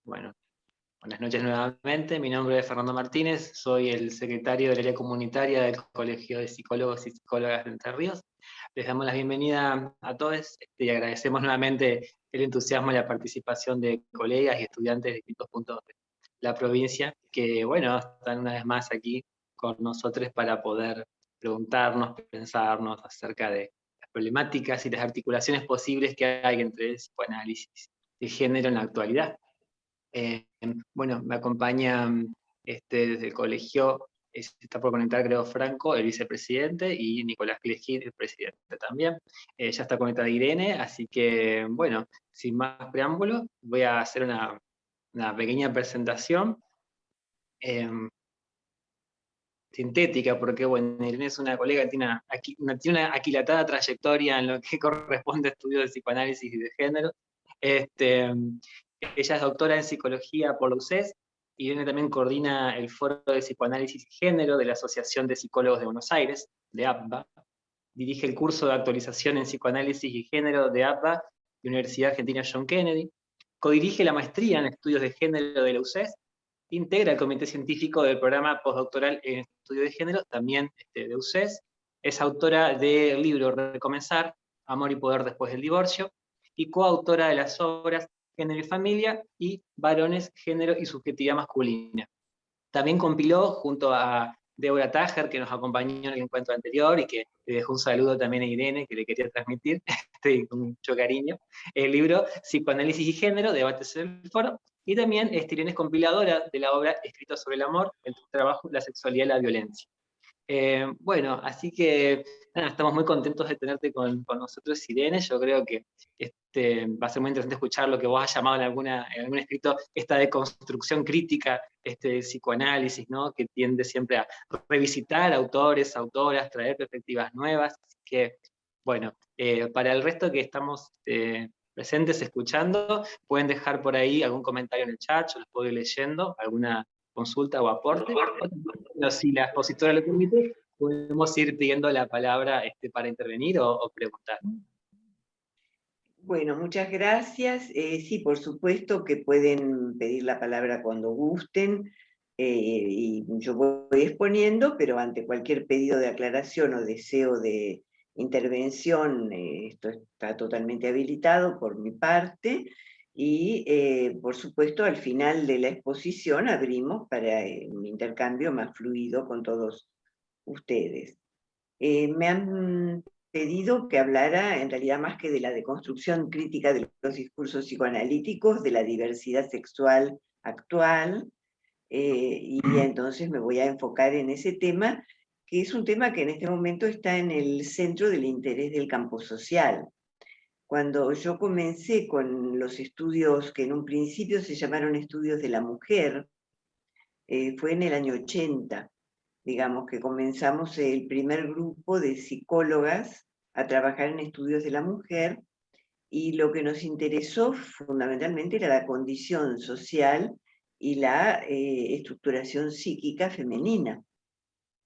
Bueno, buenas noches nuevamente. Mi nombre es Fernando Martínez, soy el secretario del área comunitaria del Colegio de Psicólogos y Psicólogas de Entre Ríos. Les damos la bienvenida a todos y agradecemos nuevamente el entusiasmo y la participación de colegas y estudiantes de distintos puntos de la provincia que, bueno, están una vez más aquí con nosotros para poder preguntarnos, pensarnos acerca de las problemáticas y las articulaciones posibles que hay entre el psicoanálisis y el género en la actualidad. Bueno, me acompaña desde el colegio, se está por conectar creo Franco, el vicepresidente, y Nicolás Clejí, el presidente también. Ya está conectada Irene, así que bueno, sin más preámbulos, voy a hacer una pequeña presentación sintética, porque bueno, Irene es una colega que tiene una aquilatada trayectoria en lo que corresponde a estudios de psicoanálisis y de género. Ella es doctora en psicología por la UCES, y Irene también coordina el Foro de Psicoanálisis y Género de la Asociación de Psicólogos de Buenos Aires, de APBA. Dirige el curso de actualización en psicoanálisis y género de APBA de Universidad Argentina John Kennedy. Codirige la maestría en estudios de género de la UCES. Integra el comité científico del programa postdoctoral en estudio de género, también de UCES. Es autora del libro Recomenzar, Amor y Poder después del divorcio, y coautora de las obras Género y Familia y Varones, Género y Subjetividad Masculina. También compiló junto a Débora Tajer, que nos acompañó en el encuentro anterior y que le dejó un saludo también a Irene, que le quería transmitir con mucho cariño, el libro Psicoanálisis y Género, Debates en el Foro. Y también Irene es compiladora de la obra Escrito sobre el amor, el trabajo, la sexualidad y la violencia. Bueno, así que nada, estamos muy contentos de tenerte con nosotros, Irene. Yo creo que va a ser muy interesante escuchar lo que vos has llamado en algún escrito esta deconstrucción crítica, del psicoanálisis, ¿no? Que tiende siempre a revisitar autores, autoras, traer perspectivas nuevas. Así que, bueno, para el resto que estamos presentes escuchando, pueden dejar por ahí algún comentario en el chat, yo los puedo ir leyendo, alguna consulta o aporte. Bueno, si la expositora lo permite, podemos ir pidiendo la palabra para intervenir o preguntar. Bueno, muchas gracias. Sí, por supuesto que pueden pedir la palabra cuando gusten, y yo voy exponiendo, pero ante cualquier pedido de aclaración o deseo de intervención, esto está totalmente habilitado por mi parte, y por supuesto al final de la exposición abrimos para un intercambio más fluido con todos ustedes. Me han pedido que hablara, en realidad más que de la deconstrucción crítica de los discursos psicoanalíticos, de la diversidad sexual actual, y entonces me voy a enfocar en ese tema, que es un tema que en este momento está en el centro del interés del campo social. Cuando yo comencé con los estudios que en un principio se llamaron estudios de la mujer, fue en el año 80, digamos que comenzamos el primer grupo de psicólogas a trabajar en estudios de la mujer, y lo que nos interesó fundamentalmente era la condición social y la estructuración psíquica femenina,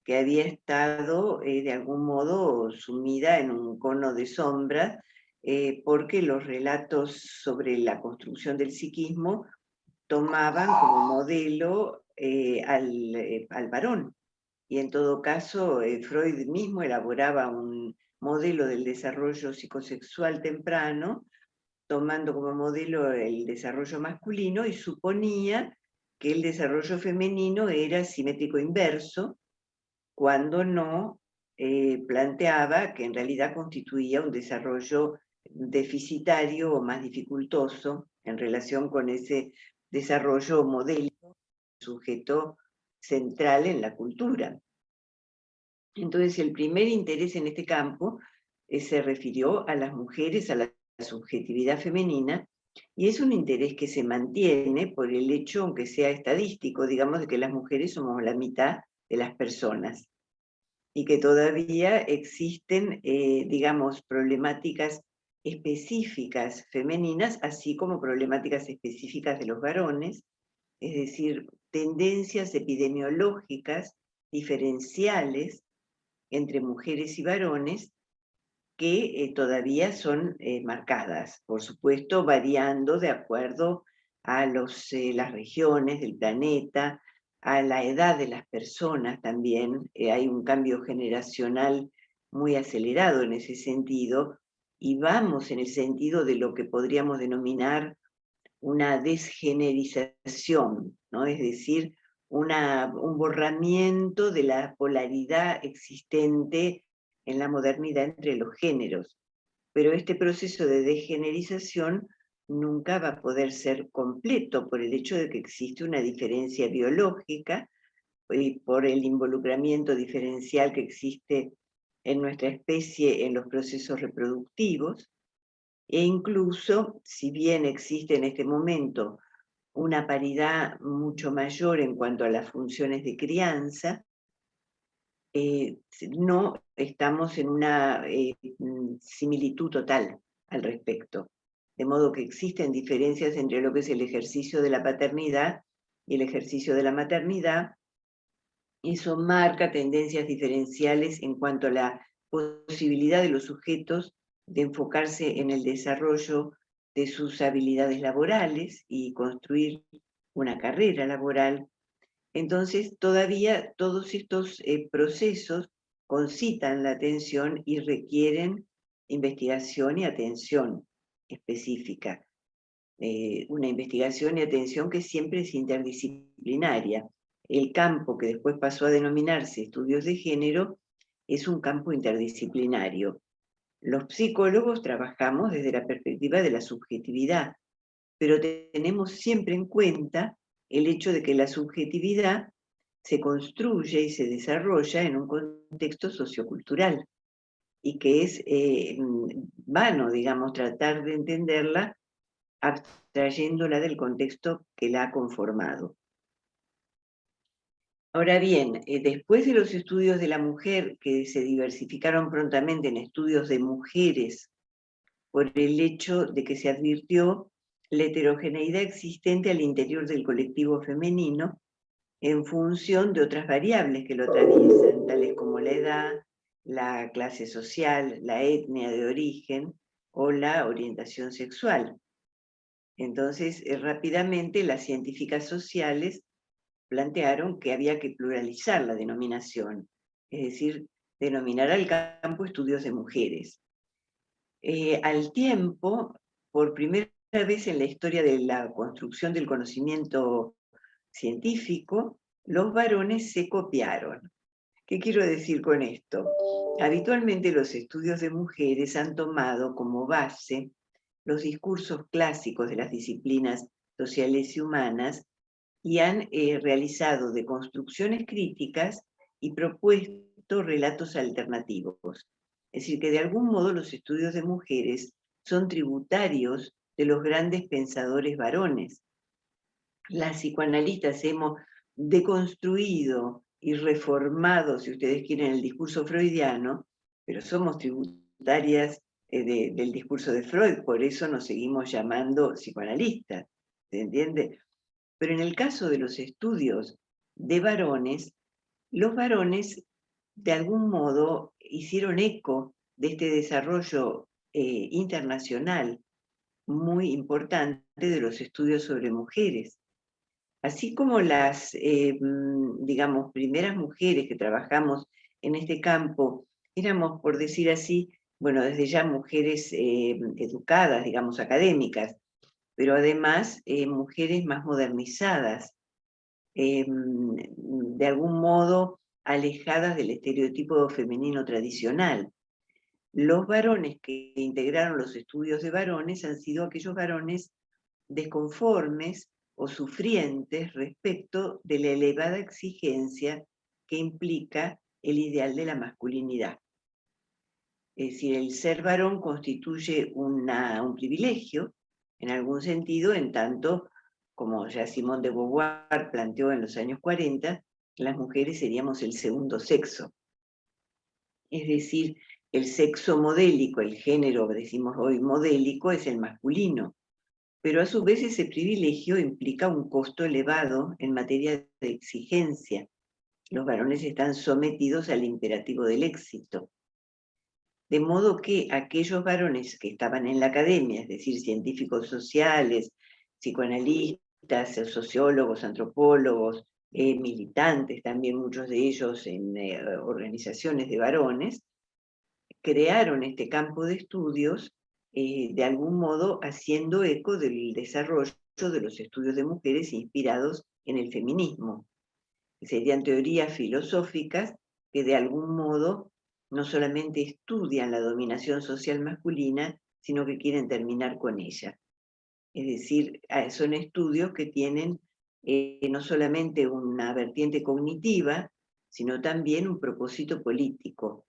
que había estado de algún modo sumida en un cono de sombra, porque los relatos sobre la construcción del psiquismo tomaban como modelo al varón. Y en todo caso, Freud mismo elaboraba un modelo del desarrollo psicosexual temprano, tomando como modelo el desarrollo masculino, y suponía que el desarrollo femenino era simétrico inverso, cuando no planteaba que en realidad constituía un desarrollo deficitario o más dificultoso en relación con ese desarrollo modélico, sujeto central en la cultura. Entonces, el primer interés en este campo se refirió a las mujeres, a la subjetividad femenina, y es un interés que se mantiene por el hecho, aunque sea estadístico, digamos, de que las mujeres somos la mitad de las personas, y que todavía existen, digamos, problemáticas específicas femeninas, así como problemáticas específicas de los varones, es decir, tendencias epidemiológicas diferenciales entre mujeres y varones que todavía son marcadas, por supuesto variando de acuerdo a las regiones del planeta, a la edad de las personas también. Hay un cambio generacional muy acelerado en ese sentido, y vamos en el sentido de lo que podríamos denominar una desgenerización, ¿no? Es decir, un borramiento de la polaridad existente en la modernidad entre los géneros. Pero este proceso de degenerización nunca va a poder ser completo por el hecho de que existe una diferencia biológica y por el involucramiento diferencial que existe en nuestra especie en los procesos reproductivos, e incluso, si bien existe en este momento una paridad mucho mayor en cuanto a las funciones de crianza, no estamos en una similitud total al respecto. De modo que existen diferencias entre lo que es el ejercicio de la paternidad y el ejercicio de la maternidad, y eso marca tendencias diferenciales en cuanto a la posibilidad de los sujetos de enfocarse en el desarrollo de sus habilidades laborales y construir una carrera laboral. Entonces, todavía todos estos procesos concitan la atención y requieren investigación y atención específica. Una investigación y atención que siempre es interdisciplinaria. El campo que después pasó a denominarse estudios de género es un campo interdisciplinario. Los psicólogos trabajamos desde la perspectiva de la subjetividad, pero tenemos siempre en cuenta el hecho de que la subjetividad se construye y se desarrolla en un contexto sociocultural, y que es vano, digamos, tratar de entenderla abstrayéndola del contexto que la ha conformado. Ahora bien, después de los estudios de la mujer, que se diversificaron prontamente en estudios de mujeres, por el hecho de que se advirtió la heterogeneidad existente al interior del colectivo femenino, en función de otras variables que lo atraviesan, tales como la edad, la clase social, la etnia de origen o la orientación sexual. Entonces, rápidamente las científicas sociales plantearon que había que pluralizar la denominación, es decir, denominar al campo estudios de mujeres. Al tiempo, por primera vez en la historia de la construcción del conocimiento científico, los varones se copiaron. ¿Qué quiero decir con esto? Habitualmente los estudios de mujeres han tomado como base los discursos clásicos de las disciplinas sociales y humanas y han realizado deconstrucciones críticas y propuesto relatos alternativos. Es decir, que de algún modo los estudios de mujeres son tributarios de los grandes pensadores varones. Las psicoanalistas hemos deconstruido y reformado, si ustedes quieren, el discurso freudiano, pero somos tributarias del discurso de Freud, por eso nos seguimos llamando psicoanalistas, ¿se entiende? Pero en el caso de los estudios de varones, los varones de algún modo hicieron eco de este desarrollo internacional muy importante de los estudios sobre mujeres. Así como las, digamos, primeras mujeres que trabajamos en este campo, éramos, por decir así, bueno, desde ya mujeres educadas, digamos, académicas, pero además mujeres más modernizadas, de algún modo alejadas del estereotipo femenino tradicional. Los varones que integraron los estudios de varones han sido aquellos varones desconformes o sufrientes respecto de la elevada exigencia que implica el ideal de la masculinidad. Es decir, el ser varón constituye un privilegio, en algún sentido, en tanto, como ya Simone de Beauvoir planteó en los años 40, las mujeres seríamos el segundo sexo. Es decir, el sexo modélico, el género, decimos hoy modélico, es el masculino, pero a su vez ese privilegio implica un costo elevado en materia de exigencia. Los varones están sometidos al imperativo del éxito. De modo que aquellos varones que estaban en la academia, es decir, científicos sociales, psicoanalistas, sociólogos, antropólogos, militantes, también muchos de ellos en organizaciones de varones, crearon este campo de estudios, de algún modo haciendo eco del desarrollo de los estudios de mujeres inspirados en el feminismo. Serían teorías filosóficas que de algún modo no solamente estudian la dominación social masculina, sino que quieren terminar con ella. Es decir, son estudios que tienen no solamente una vertiente cognitiva, sino también un propósito político,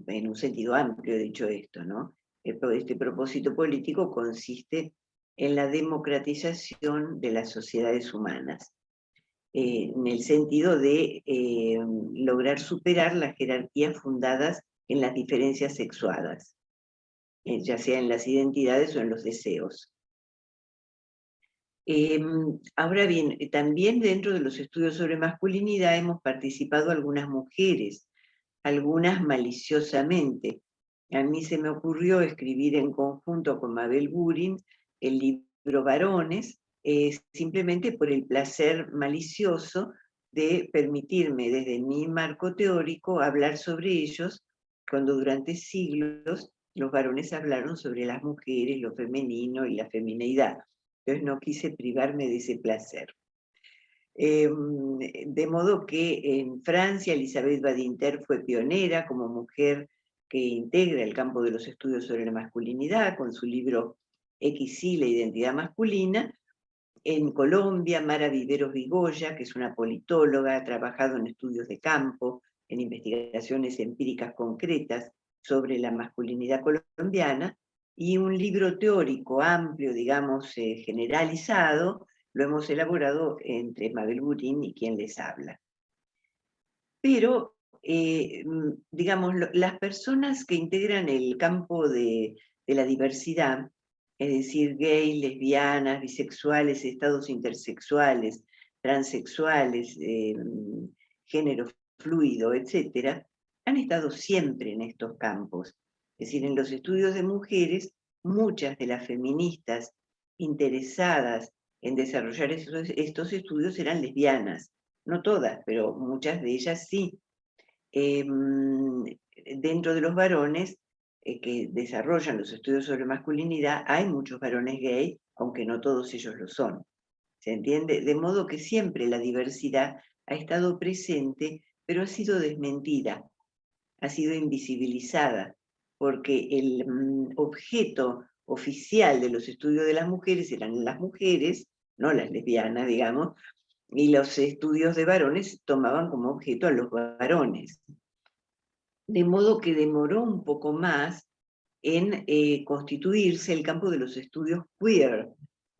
en un sentido amplio dicho esto, ¿no? Este propósito político consiste en la democratización de las sociedades humanas, en el sentido de lograr superar las jerarquías fundadas en las diferencias sexuadas, ya sea en las identidades o en los deseos. Ahora bien, también dentro de los estudios sobre masculinidad hemos participado algunas mujeres, algunas maliciosamente. A mí se me ocurrió escribir en conjunto con Mabel Burin el libro Varones, simplemente por el placer malicioso de permitirme desde mi marco teórico hablar sobre ellos, cuando durante siglos los varones hablaron sobre las mujeres, lo femenino y la femineidad. Entonces no quise privarme de ese placer. De modo que en Francia Elisabeth Badinter fue pionera como mujer que integra el campo de los estudios sobre la masculinidad con su libro XY, la identidad masculina. En Colombia, Mara Viveros Vigoya, que es una politóloga, ha trabajado en estudios de campo, en investigaciones empíricas concretas sobre la masculinidad colombiana, y un libro teórico amplio, digamos, generalizado, lo hemos elaborado entre Mabel Burin y quien les habla. Pero, digamos, las personas que integran el campo de la diversidad, es decir, gays, lesbianas, bisexuales, estados intersexuales, transexuales, género fluido, etc., han estado siempre en estos campos. Es decir, en los estudios de mujeres, muchas de las feministas interesadas en desarrollar estos estudios eran lesbianas. No todas, pero muchas de ellas sí. Dentro de los varones que desarrollan los estudios sobre masculinidad, hay muchos varones gay, aunque no todos ellos lo son. ¿Se entiende? De modo que siempre la diversidad ha estado presente, pero ha sido desmentida, ha sido invisibilizada, porque el objeto oficial de los estudios de las mujeres eran las mujeres, no las lesbianas, digamos, y los estudios de varones tomaban como objeto a los varones. De modo que demoró un poco más en constituirse el campo de los estudios queer.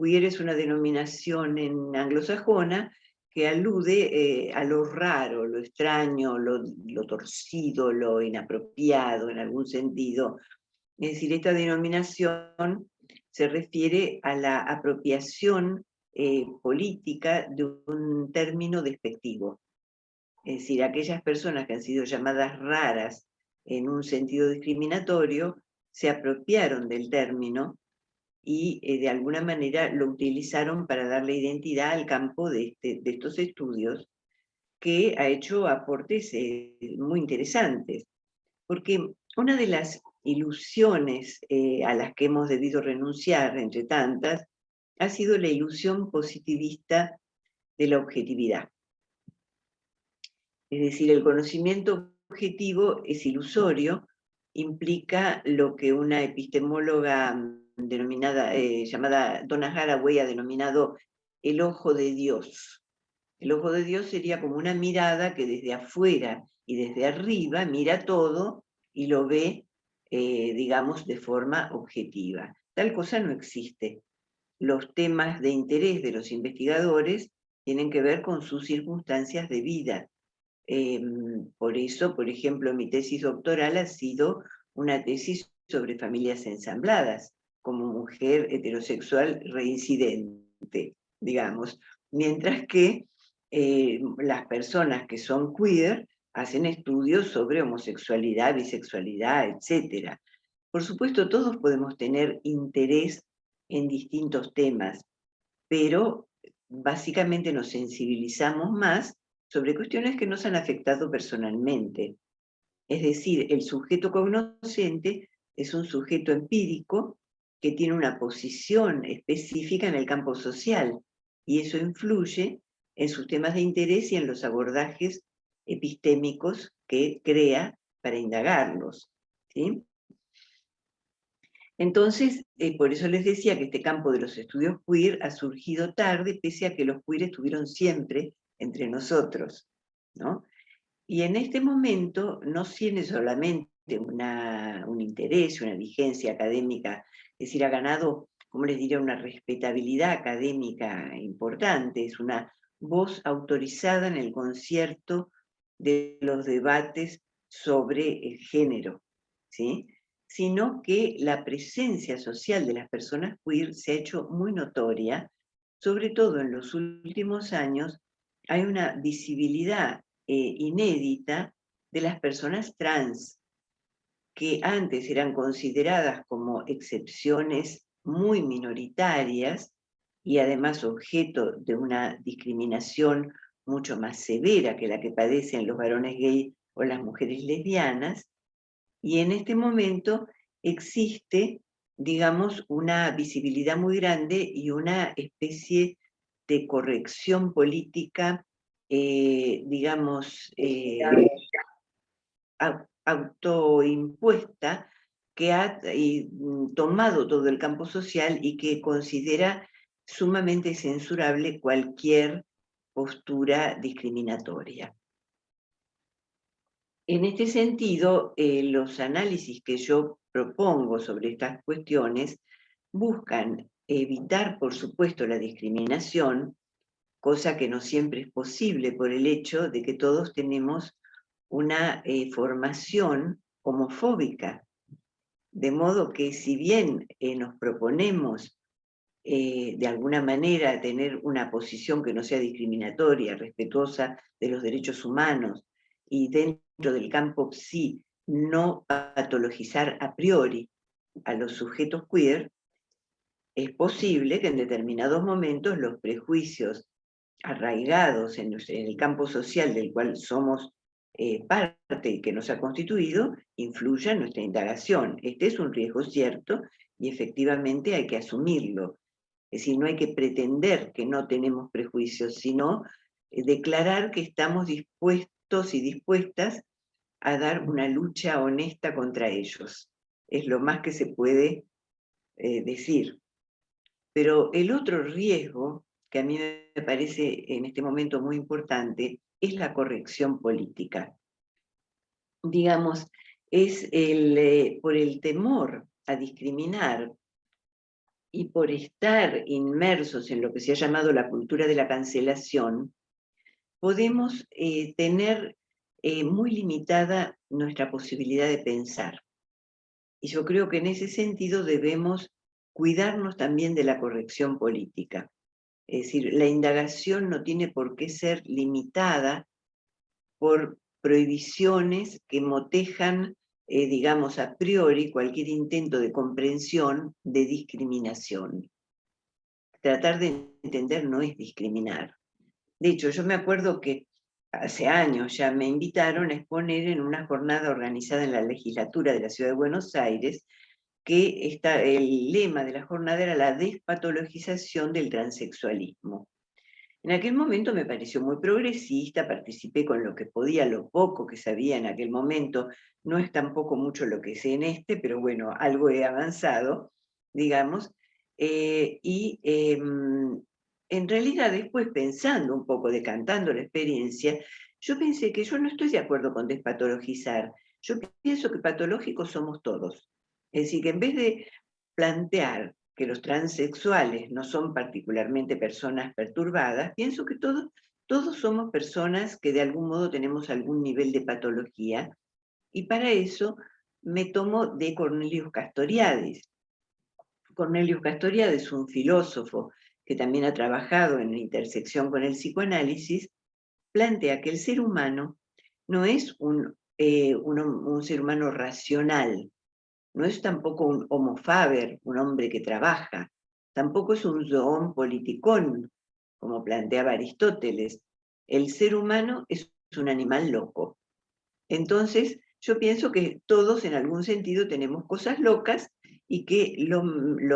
Queer es una denominación en anglosajona que alude a lo raro, lo extraño, lo torcido, lo inapropiado en algún sentido. Es decir, esta denominación se refiere a la apropiación política de un término despectivo. Es decir, aquellas personas que han sido llamadas raras en un sentido discriminatorio se apropiaron del término y de alguna manera lo utilizaron para darle identidad al campo de estos estudios, que ha hecho aportes muy interesantes. Porque una de las ilusiones a las que hemos debido renunciar, entre tantas, ha sido la ilusión positivista de la objetividad. Es decir, el conocimiento objetivo es ilusorio, implica lo que una epistemóloga llamada Donna Haraway ha denominado el ojo de Dios. El ojo de Dios sería como una mirada que desde afuera y desde arriba mira todo y lo ve, digamos, de forma objetiva. Tal cosa no existe. Los temas de interés de los investigadores tienen que ver con sus circunstancias de vida. Por eso, por ejemplo, mi tesis doctoral ha sido una tesis sobre familias ensambladas, como mujer heterosexual reincidente, digamos, mientras que las personas que son queer hacen estudios sobre homosexualidad, bisexualidad, etc. Por supuesto, todos podemos tener interés en distintos temas, pero básicamente nos sensibilizamos más sobre cuestiones que nos han afectado personalmente. Es decir, el sujeto cognoscente es un sujeto empírico que tiene una posición específica en el campo social, y eso influye en sus temas de interés y en los abordajes epistémicos que crea para indagarlos, ¿sí? Entonces, por eso les decía que este campo de los estudios queer ha surgido tarde, pese a que los queer estuvieron siempre entre nosotros, ¿no? Y en este momento no tiene solamente un interés, una vigencia académica, es decir, ha ganado, como les diría, una respetabilidad académica importante, es una voz autorizada en el concierto de los debates sobre el género, ¿sí? Sino que la presencia social de las personas queer se ha hecho muy notoria, sobre todo en los últimos años. Hay una visibilidad inédita de las personas trans, que antes eran consideradas como excepciones muy minoritarias y además objeto de una discriminación mucho más severa que la que padecen los varones gay o las mujeres lesbianas, y en este momento existe, digamos, una visibilidad muy grande y una especie de corrección política, digamos, autoimpuesta, que ha tomado todo el campo social y que considera sumamente censurable cualquier postura discriminatoria. En este sentido, los análisis que yo propongo sobre estas cuestiones buscan evitar, por supuesto, la discriminación, cosa que no siempre es posible por el hecho de que todos tenemos una formación homofóbica. De modo que si bien nos proponemos de alguna manera tener una posición que no sea discriminatoria, respetuosa de los derechos humanos, y dentro del campo psi no patologizar a priori a los sujetos queer, es posible que en determinados momentos los prejuicios arraigados en el campo social del cual somos parte y que nos ha constituido, influya en nuestra indagación. Este es un riesgo cierto y efectivamente hay que asumirlo. Es decir, no hay que pretender que no tenemos prejuicios, sino declarar que estamos dispuestos y dispuestas a dar una lucha honesta contra ellos. Es lo más que se puede decir. Pero el otro riesgo, que a mí me parece en este momento muy importante, es la corrección política. Digamos, es por el temor a discriminar y por estar inmersos en lo que se ha llamado la cultura de la cancelación, podemos tener muy limitada nuestra posibilidad de pensar. Y yo creo que en ese sentido debemos cuidarnos también de la corrección política. Es decir, la indagación no tiene por qué ser limitada por prohibiciones que motejan, digamos, a priori cualquier intento de comprensión de discriminación. Tratar de entender no es discriminar. De hecho, yo me acuerdo que hace años ya me invitaron a exponer en una jornada organizada en la legislatura de la Ciudad de Buenos Aires, que el lema de la jornada era la despatologización del transexualismo. En aquel momento me pareció muy progresista, participé con lo que podía, lo poco que sabía en aquel momento, no es tampoco mucho lo que sé en este, pero bueno, algo he avanzado, digamos, en realidad después pensando un poco, decantando la experiencia, yo pensé que yo no estoy de acuerdo con despatologizar, yo pienso que patológicos somos todos. Es decir, que en vez de plantear que los transexuales no son particularmente personas perturbadas, pienso que todos somos personas que de algún modo tenemos algún nivel de patología, y para eso me tomo de Cornelius Castoriadis. Cornelius Castoriadis es un filósofo que también ha trabajado en la intersección con el psicoanálisis, plantea que el ser humano no es un ser humano racional, no es tampoco un homo faber, un hombre que trabaja, tampoco es un zoon politikon, como planteaba Aristóteles. El ser humano es un animal loco. Entonces, yo pienso que todos en algún sentido tenemos cosas locas y que lo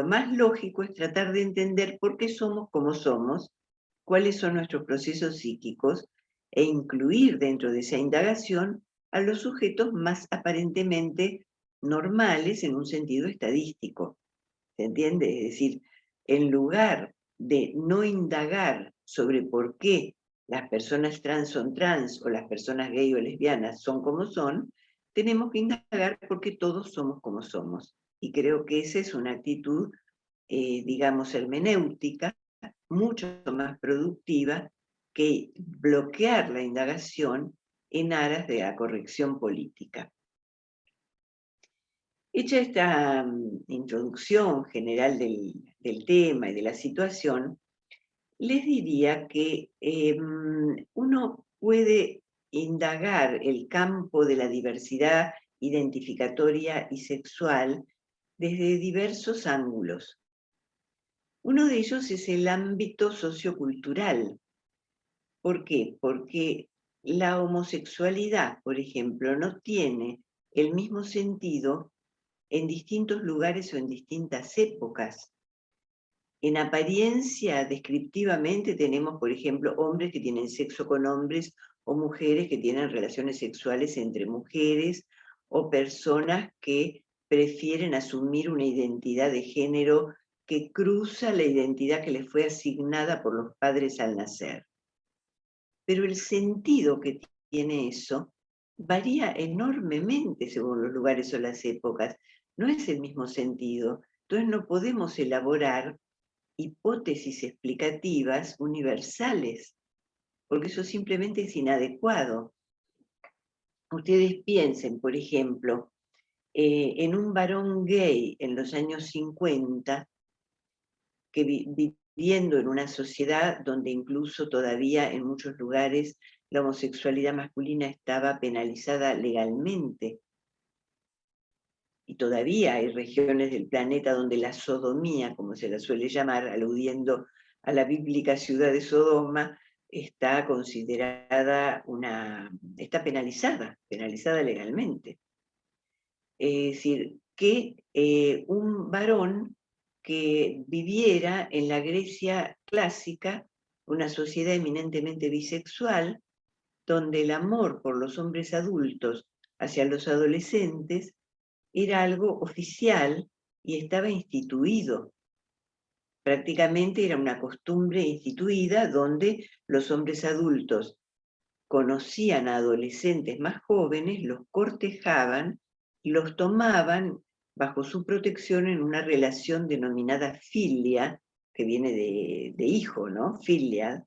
más lógico es tratar de entender por qué somos como somos, cuáles son nuestros procesos psíquicos, e incluir dentro de esa indagación a los sujetos más aparentemente normales en un sentido estadístico. ¿Se entiende? Es decir, en lugar de no indagar sobre por qué las personas trans son trans o las personas gay o lesbianas son como son, tenemos que indagar por qué todos somos como somos. Y creo que esa es una actitud, digamos, hermenéutica, mucho más productiva que bloquear la indagación en aras de la corrección política. Hecha esta introducción general del tema y de la situación, les diría que uno puede indagar el campo de la diversidad identificatoria y sexual desde diversos ángulos. Uno de ellos es el ámbito sociocultural. ¿Por qué? Porque la homosexualidad, por ejemplo, no tiene el mismo sentido en distintos lugares o en distintas épocas. En apariencia, descriptivamente, tenemos, por ejemplo, hombres que tienen sexo con hombres o mujeres que tienen relaciones sexuales entre mujeres o personas que prefieren asumir una identidad de género que cruza la identidad que les fue asignada por los padres al nacer. Pero el sentido que tiene eso varía enormemente según los lugares o las épocas. No es el mismo sentido. Entonces no podemos elaborar hipótesis explicativas universales, porque eso simplemente es inadecuado. Ustedes piensen, por ejemplo, en un varón gay en los años 50, que viviendo en una sociedad donde incluso todavía en muchos lugares la homosexualidad masculina estaba penalizada legalmente. Y todavía hay regiones del planeta donde la sodomía, como se la suele llamar, aludiendo a la bíblica ciudad de Sodoma, está considerada está penalizada legalmente. Es decir, que un varón que viviera en la Grecia clásica, una sociedad eminentemente bisexual, donde el amor por los hombres adultos hacia los adolescentes era algo oficial y estaba instituido. Prácticamente era una costumbre instituida donde los hombres adultos conocían a adolescentes más jóvenes, los cortejaban y los tomaban bajo su protección en una relación denominada filia, que viene de hijo, ¿no? Filia,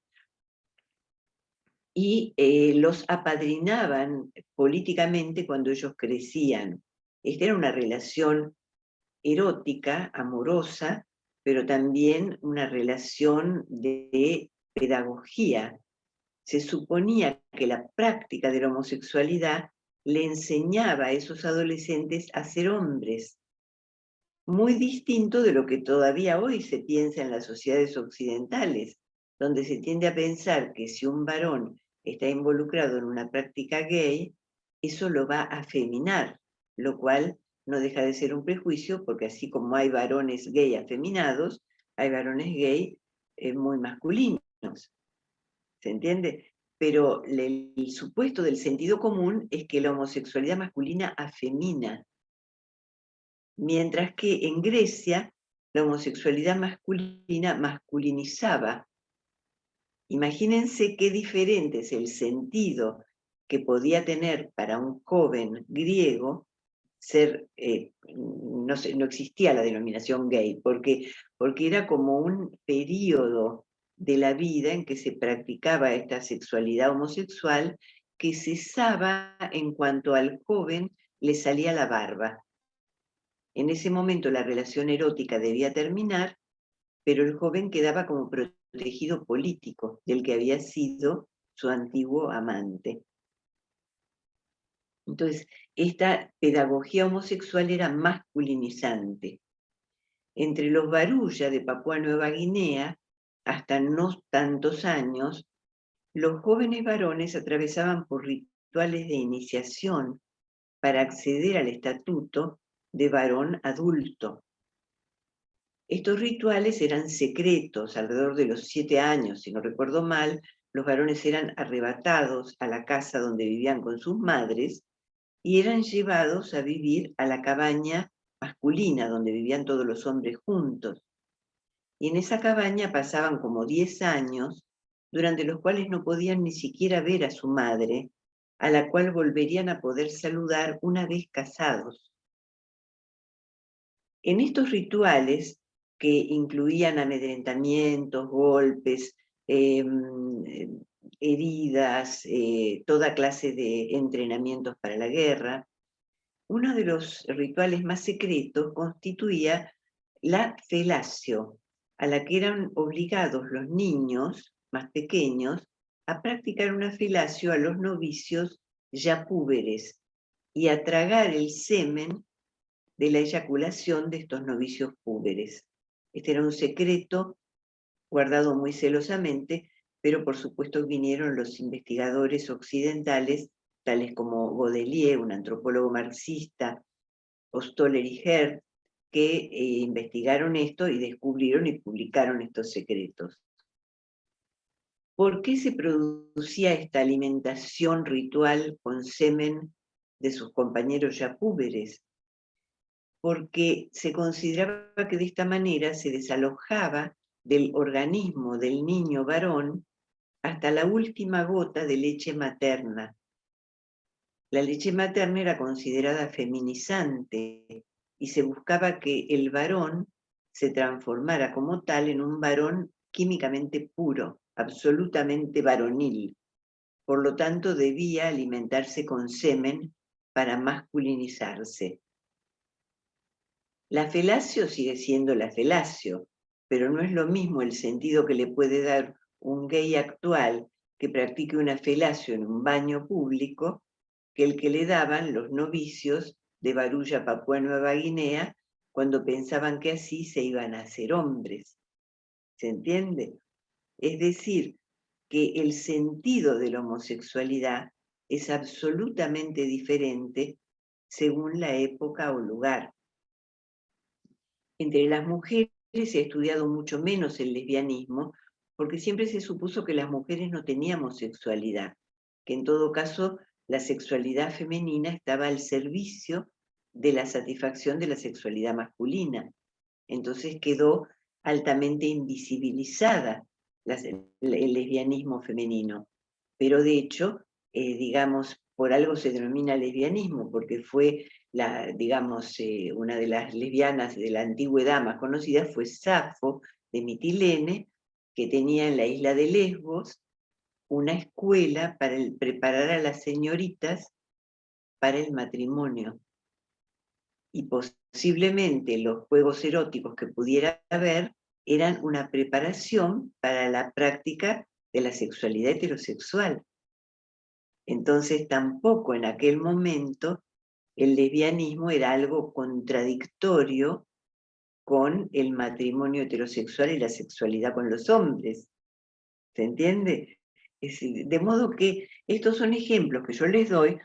y los apadrinaban políticamente cuando ellos crecían. Esta era una relación erótica, amorosa, pero también una relación de pedagogía. Se suponía que la práctica de la homosexualidad le enseñaba a esos adolescentes a ser hombres, muy distinto de lo que todavía hoy se piensa en las sociedades occidentales, donde se tiende a pensar que si un varón está involucrado en una práctica gay, eso lo va a afeminar, lo cual no deja de ser un prejuicio, porque así como hay varones gay afeminados, hay varones gay muy masculinos. ¿Se entiende? Pero el supuesto del sentido común es que la homosexualidad masculina afemina, mientras que en Grecia la homosexualidad masculina masculinizaba. Imagínense qué diferente es el sentido que podía tener para un joven griego ser, no existía la denominación gay, porque era como un periodo de la vida en que se practicaba esta sexualidad homosexual que cesaba en cuanto al joven le salía la barba. En ese momento la relación erótica debía terminar, pero el joven quedaba como protegido político del que había sido su antiguo amante. Entonces, esta pedagogía homosexual era masculinizante. Entre los Baruya de Papúa Nueva Guinea, hasta no tantos años, los jóvenes varones atravesaban por rituales de iniciación para acceder al estatuto de varón adulto. Estos rituales eran secretos. Alrededor de los 7 años, si no recuerdo mal, los varones eran arrebatados a la casa donde vivían con sus madres y eran llevados a vivir a la cabaña masculina, donde vivían todos los hombres juntos. Y en esa cabaña pasaban como 10 años, durante los cuales no podían ni siquiera ver a su madre, a la cual volverían a poder saludar una vez casados. En estos rituales, que incluían amedrentamientos, golpes, heridas, toda clase de entrenamientos para la guerra, uno de los rituales más secretos constituía la felatio, a la que eran obligados los niños más pequeños a practicar una felatio a los novicios ya púberes y a tragar el semen de la eyaculación de estos novicios púberes. Este era un secreto guardado muy celosamente, pero por supuesto vinieron los investigadores occidentales, tales como Godelier, un antropólogo marxista, o Stoller y Herd, que investigaron esto y descubrieron y publicaron estos secretos. ¿Por qué se producía esta alimentación ritual con semen de sus compañeros ya púberes? Porque se consideraba que de esta manera se desalojaba del organismo del niño varón hasta la última gota de leche materna. La leche materna era considerada feminizante y se buscaba que el varón se transformara como tal en un varón químicamente puro, absolutamente varonil. Por lo tanto, debía alimentarse con semen para masculinizarse. La felatio sigue siendo la felatio, pero no es lo mismo el sentido que le puede dar un gay actual que practique una felatio en un baño público que el que le daban los novicios de Baruya, Papúa Nueva Guinea, cuando pensaban que así se iban a hacer hombres. ¿Se entiende? Es decir, que el sentido de la homosexualidad es absolutamente diferente según la época o lugar. Entre las mujeres se ha estudiado mucho menos el lesbianismo, porque siempre se supuso que las mujeres no teníamos sexualidad, que en todo caso la sexualidad femenina estaba al servicio de la satisfacción de la sexualidad masculina. Entonces quedó altamente invisibilizada el lesbianismo femenino. Pero de hecho, digamos, por algo se denomina lesbianismo, porque fue digamos, una de las lesbianas de la antigüedad más conocida fue Safo de Mitilene, que tenía en la isla de Lesbos una escuela para preparar a las señoritas para el matrimonio. Y posiblemente los juegos eróticos que pudiera haber eran una preparación para la práctica de la sexualidad heterosexual. Entonces tampoco en aquel momento el lesbianismo era algo contradictorio con el matrimonio heterosexual y la sexualidad con los hombres. ¿Se entiende? De modo que estos son ejemplos que yo les doy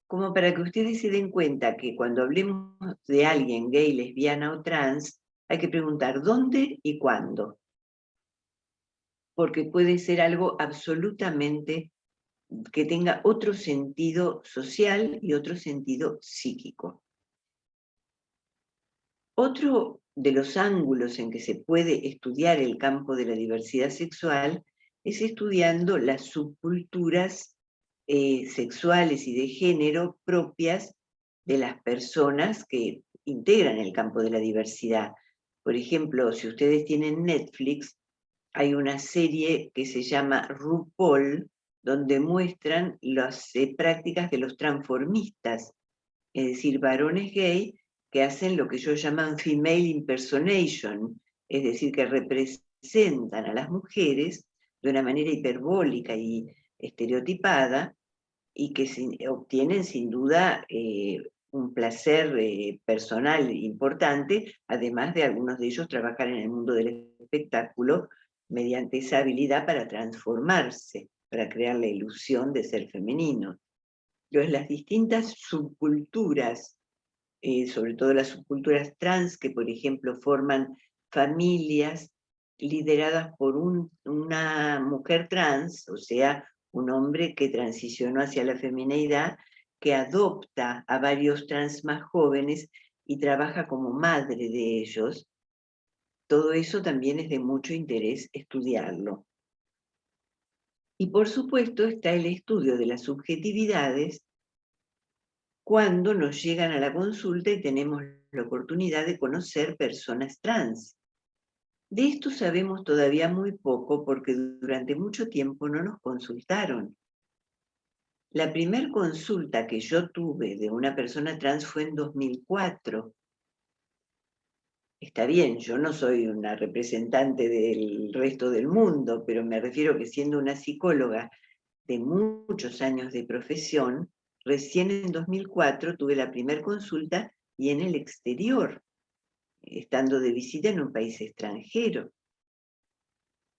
como para que ustedes se den cuenta que cuando hablemos de alguien gay, lesbiana o trans, hay que preguntar dónde y cuándo. Porque puede ser algo absolutamente que tenga otro sentido social y otro sentido psíquico. Otro de los ángulos en que se puede estudiar el campo de la diversidad sexual es estudiando las subculturas sexuales y de género propias de las personas que integran el campo de la diversidad. Por ejemplo, si ustedes tienen Netflix, hay una serie que se llama RuPaul, donde muestran las prácticas de los transformistas, es decir, varones gay que hacen lo que ellos llaman female impersonation, es decir, que representan a las mujeres de una manera hiperbólica y estereotipada, y que obtienen sin duda un placer personal importante, además de algunos de ellos trabajar en el mundo del espectáculo mediante esa habilidad para transformarse, para crear la ilusión de ser femenino. Las distintas subculturas, sobre todo las subculturas trans, que por ejemplo forman familias lideradas por una mujer trans, o sea, un hombre que transicionó hacia la femineidad, que adopta a varios trans más jóvenes y trabaja como madre de ellos. Todo eso también es de mucho interés estudiarlo. Y por supuesto está el estudio de las subjetividades cuando nos llegan a la consulta y tenemos la oportunidad de conocer personas trans. De esto sabemos todavía muy poco porque durante mucho tiempo no nos consultaron. La primer consulta que yo tuve de una persona trans fue en 2004. Está bien, yo no soy una representante del resto del mundo, pero me refiero que siendo una psicóloga de muchos años de profesión, recién en 2004 tuve la primera consulta y en el exterior, estando de visita en un país extranjero.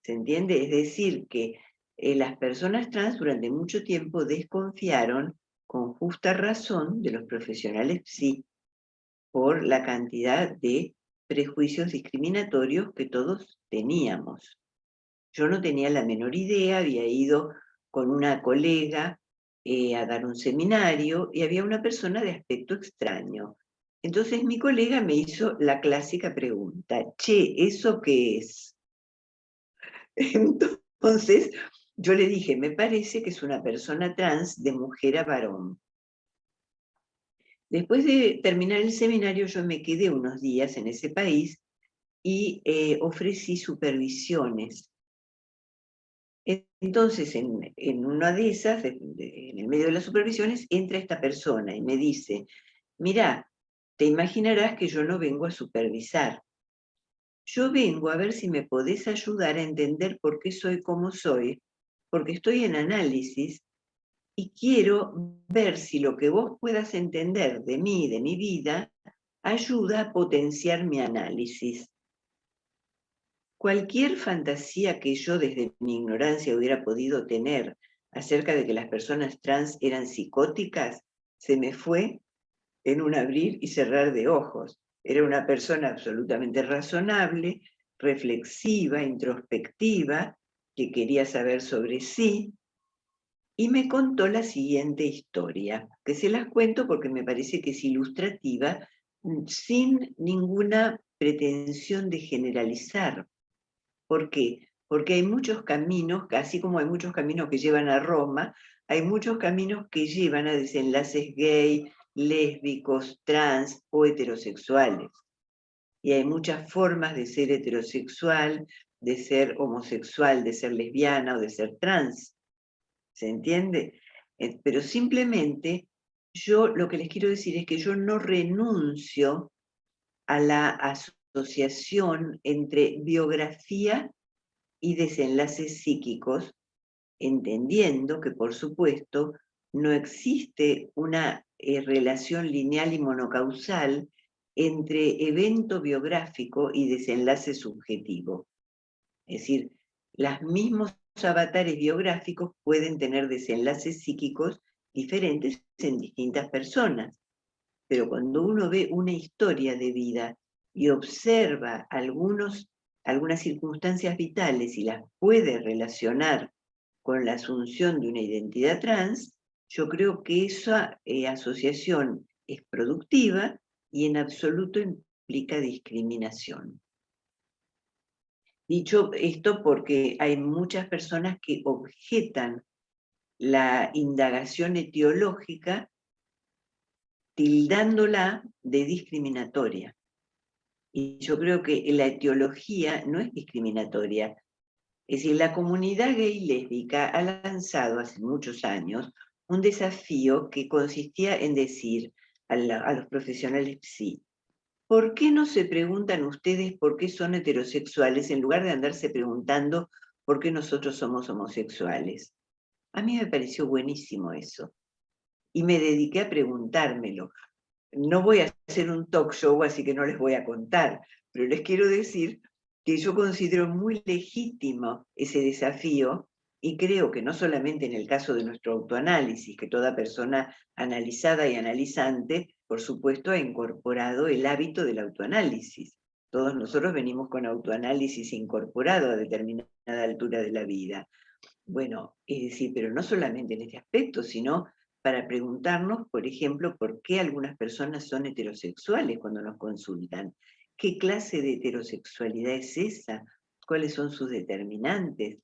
¿Se entiende? Es decir, que las personas trans durante mucho tiempo desconfiaron, con justa razón, de los profesionales psi, por la cantidad de prejuicios discriminatorios que todos teníamos. Yo no tenía la menor idea, había ido con una colega a dar un seminario y había una persona de aspecto extraño. Entonces mi colega me hizo la clásica pregunta: che, ¿eso qué es? Entonces yo le dije, me parece que es una persona trans de mujer a varón. Después de terminar el seminario yo me quedé unos días en ese país y ofrecí supervisiones. Entonces, en una de esas, en el medio de las supervisiones, entra esta persona y me dice, mirá, te imaginarás que yo no vengo a supervisar. Yo vengo a ver si me podés ayudar a entender por qué soy como soy, porque estoy en análisis y quiero ver si lo que vos puedas entender de mí, de mi vida, ayuda a potenciar mi análisis. Cualquier fantasía que yo desde mi ignorancia hubiera podido tener acerca de que las personas trans eran psicóticas, se me fue en un abrir y cerrar de ojos. Era una persona absolutamente razonable, reflexiva, introspectiva, que quería saber sobre sí, y me contó la siguiente historia, que se las cuento porque me parece que es ilustrativa, sin ninguna pretensión de generalizar. ¿Por qué? Porque hay muchos caminos, así como hay muchos caminos que llevan a Roma, hay muchos caminos que llevan a desenlaces gay, lésbicos, trans o heterosexuales. Y hay muchas formas de ser heterosexual, de ser homosexual, de ser lesbiana o de ser trans. ¿Se entiende? Pero simplemente yo lo que les quiero decir es que yo no renuncio a la asociación entre biografía y desenlaces psíquicos, entendiendo que, por supuesto, no existe una relación lineal y monocausal entre evento biográfico y desenlace subjetivo. Es decir, los mismos avatares biográficos pueden tener desenlaces psíquicos diferentes en distintas personas, pero cuando uno ve una historia de vida y observa algunas circunstancias vitales y las puede relacionar con la asunción de una identidad trans, yo creo que esa asociación es productiva y en absoluto implica discriminación. Dicho esto porque hay muchas personas que objetan la indagación etiológica tildándola de discriminatoria. Y yo creo que la etiología no es discriminatoria. Es decir, la comunidad gay y lésbica ha lanzado hace muchos años un desafío que consistía en decir a los profesionales psi, ¿por qué no se preguntan ustedes por qué son heterosexuales en lugar de andarse preguntando por qué nosotros somos homosexuales? A mí me pareció buenísimo eso. Y me dediqué a preguntármelo. no voy a hacer un talk show, así que no les voy a contar, pero les quiero decir que yo considero muy legítimo ese desafío y creo que no solamente en el caso de nuestro autoanálisis, que toda persona analizada y analizante, por supuesto, ha incorporado el hábito del autoanálisis. Todos nosotros venimos con autoanálisis incorporado a determinada altura de la vida. Bueno, es decir, pero no solamente en este aspecto, sino para preguntarnos, por ejemplo, por qué algunas personas son heterosexuales cuando nos consultan. ¿Qué clase de heterosexualidad es esa? ¿Cuáles son sus determinantes?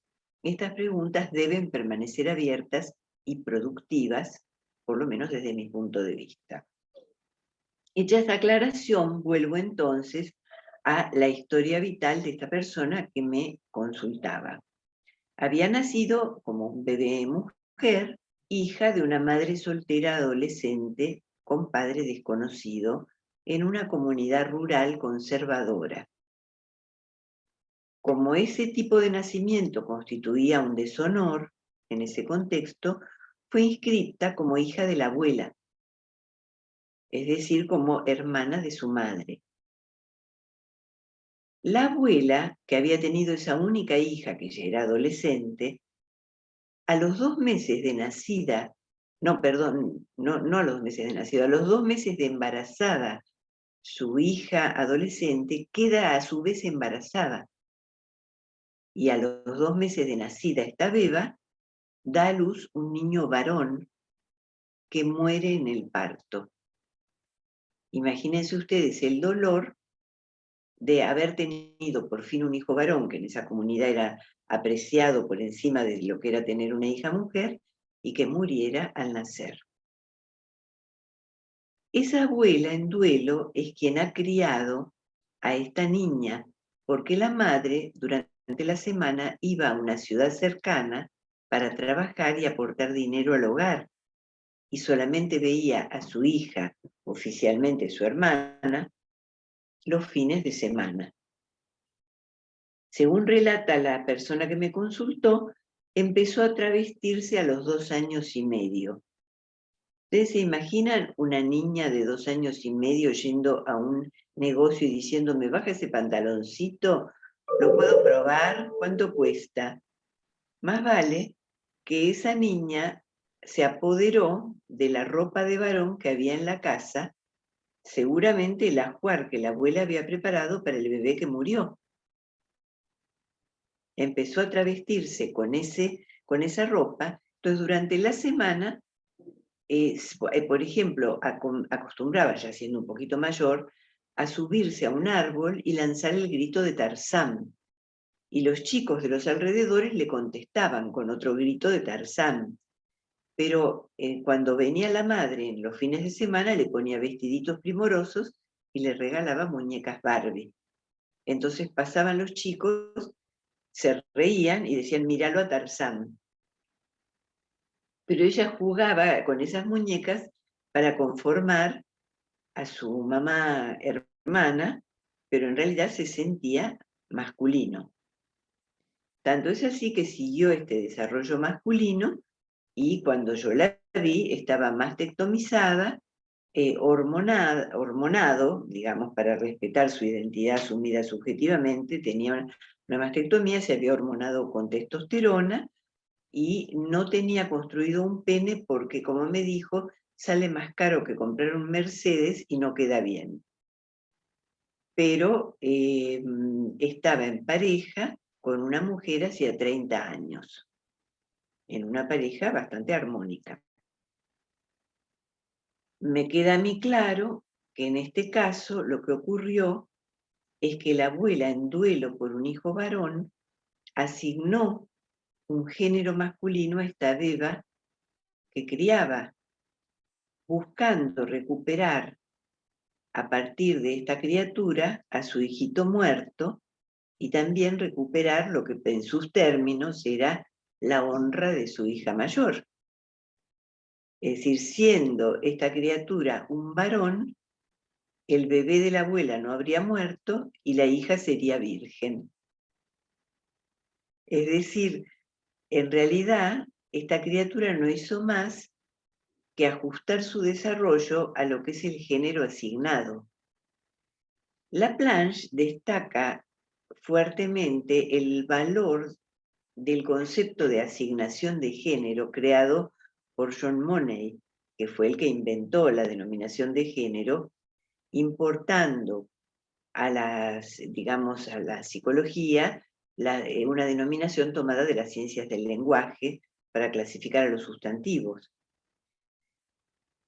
Estas preguntas deben permanecer abiertas y productivas, por lo menos desde mi punto de vista. Hecha esta aclaración, vuelvo entonces a la historia vital de esta persona que me consultaba. Había nacido como un bebé mujer, hija de una madre soltera adolescente con padre desconocido en una comunidad rural conservadora. Como ese tipo de nacimiento constituía un deshonor en ese contexto, fue inscrita como hija de la abuela, es decir, como hermana de su madre. La abuela, que había tenido esa única hija que ya era adolescente, a los 2 meses de nacida, no, perdón, no a los 2 meses de nacida, a los 2 meses de embarazada, su hija adolescente queda a su vez embarazada. Y a los 2 meses de nacida esta beba, da a luz un niño varón que muere en el parto. Imagínense ustedes el dolor de haber tenido por fin un hijo varón, que en esa comunidad era apreciado por encima de lo que era tener una hija mujer, y que muriera al nacer. Esa abuela en duelo es quien ha criado a esta niña, porque la madre durante la semana iba a una ciudad cercana para trabajar y aportar dinero al hogar, y solamente veía a su hija, oficialmente su hermana, los fines de semana. Según relata la persona que me consultó, empezó a travestirse a los 2 años y medio. ¿Ustedes se imaginan una niña de 2 años y medio yendo a un negocio y diciendo, me baja ese pantaloncito, lo puedo probar, ¿cuánto cuesta? Más vale que esa niña se apoderó de la ropa de varón que había en la casa, seguramente el ajuar que la abuela había preparado para el bebé que murió. Empezó a travestirse con esa ropa, entonces durante la semana, por ejemplo, acostumbraba, ya siendo un poquito mayor, a subirse a un árbol y lanzar el grito de Tarzán. Y los chicos de los alrededores le contestaban con otro grito de Tarzán. Pero cuando venía la madre en los fines de semana, le ponía vestiditos primorosos y le regalaba muñecas Barbie. Entonces pasaban los chicos, se reían y decían, míralo a Tarzán. Pero ella jugaba con esas muñecas para conformar a su mamá hermana, pero en realidad se sentía masculino. Tanto es así que siguió este desarrollo masculino y cuando yo la vi estaba mastectomizada, hormonado, digamos, para respetar su identidad asumida subjetivamente, tenía una mastectomía, se había hormonado con testosterona y no tenía construido un pene porque, como me dijo, sale más caro que comprar un Mercedes y no queda bien. Pero estaba en pareja con una mujer hacía 30 años, en una pareja bastante armónica. Me queda a mí claro que en este caso lo que ocurrió es que la abuela, en duelo por un hijo varón, asignó un género masculino a esta beba que criaba, buscando recuperar a partir de esta criatura a su hijito muerto y también recuperar lo que en sus términos era la honra de su hija mayor. Es decir, siendo esta criatura un varón, el bebé de la abuela no habría muerto y la hija sería virgen. Es decir, en realidad, esta criatura no hizo más que ajustar su desarrollo a lo que es el género asignado. Laplanche destaca fuertemente el valor del concepto de asignación de género creado por John Money, que fue el que inventó la denominación de género, importando a digamos, a la psicología una denominación tomada de las ciencias del lenguaje para clasificar a los sustantivos.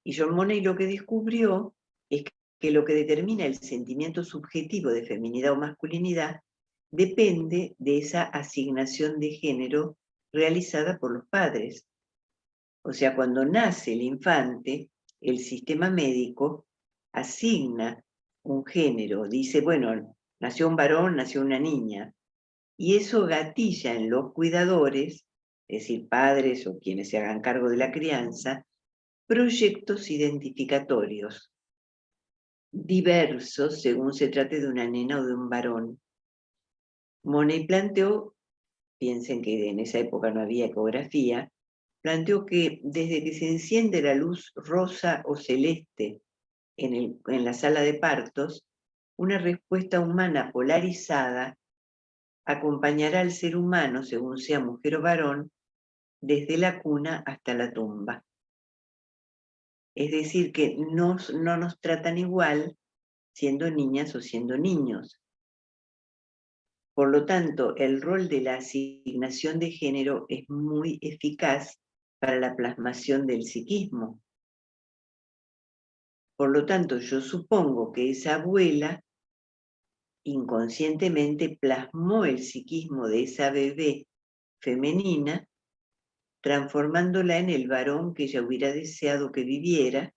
Y John Money lo que descubrió es que lo que determina el sentimiento subjetivo de feminidad o masculinidad depende de esa asignación de género realizada por los padres. O sea, cuando nace el infante, el sistema médico asigna un género, dice, bueno, nació un varón, nació una niña, y eso gatilla en los cuidadores, es decir, padres o quienes se hagan cargo de la crianza, proyectos identificatorios diversos según se trate de una nena o de un varón. Money planteó, piensen que en esa época no había ecografía, planteó que desde que se enciende la luz rosa o celeste en la sala de partos, una respuesta humana polarizada acompañará al ser humano, según sea mujer o varón, desde la cuna hasta la tumba. Es decir, que no nos tratan igual siendo niñas o siendo niños. Por lo tanto, el rol de la asignación de género es muy eficaz para la plasmación del psiquismo. Por lo tanto, yo supongo que esa abuela inconscientemente plasmó el psiquismo de esa bebé femenina, transformándola en el varón que ella hubiera deseado que viviera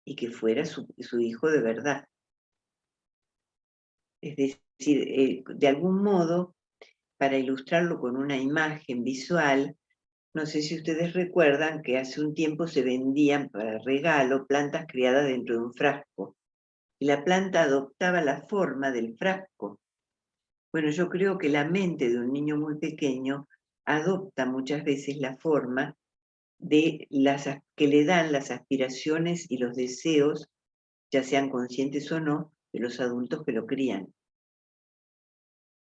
y que fuera su hijo de verdad. Es decir, de algún modo, para ilustrarlo con una imagen visual, no sé si ustedes recuerdan que hace un tiempo se vendían para regalo plantas criadas dentro de un frasco, y la planta adoptaba la forma del frasco. Bueno, yo creo que la mente de un niño muy pequeño adopta muchas veces la forma de que le dan las aspiraciones y los deseos, ya sean conscientes o no, de los adultos que lo crían.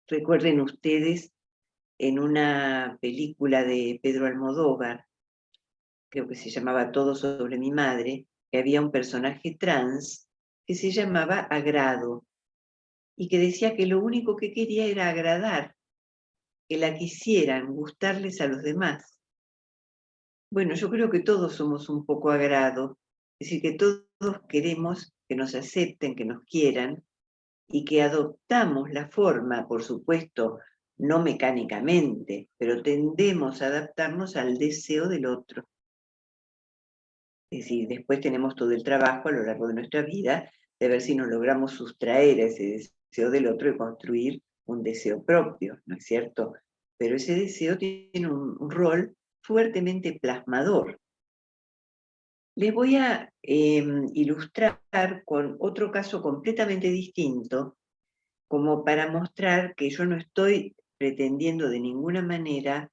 Recuerden ustedes en una película de Pedro Almodóvar, creo que se llamaba Todo sobre mi madre, que había un personaje trans que se llamaba Agrado y que decía que lo único que quería era agradar, que la quisieran, gustarles a los demás. Bueno, yo creo que todos somos un poco Agrado, es decir, que todos queremos que nos acepten, que nos quieran, y que adoptamos la forma, por supuesto, no mecánicamente, pero tendemos a adaptarnos al deseo del otro. Es decir, después tenemos todo el trabajo a lo largo de nuestra vida de ver si nos logramos sustraer a ese deseo del otro y construir un deseo propio, ¿no es cierto? Pero ese deseo tiene un rol fuertemente plasmador. Les voy a ilustrar con otro caso completamente distinto, como para mostrar que yo no estoy pretendiendo de ninguna manera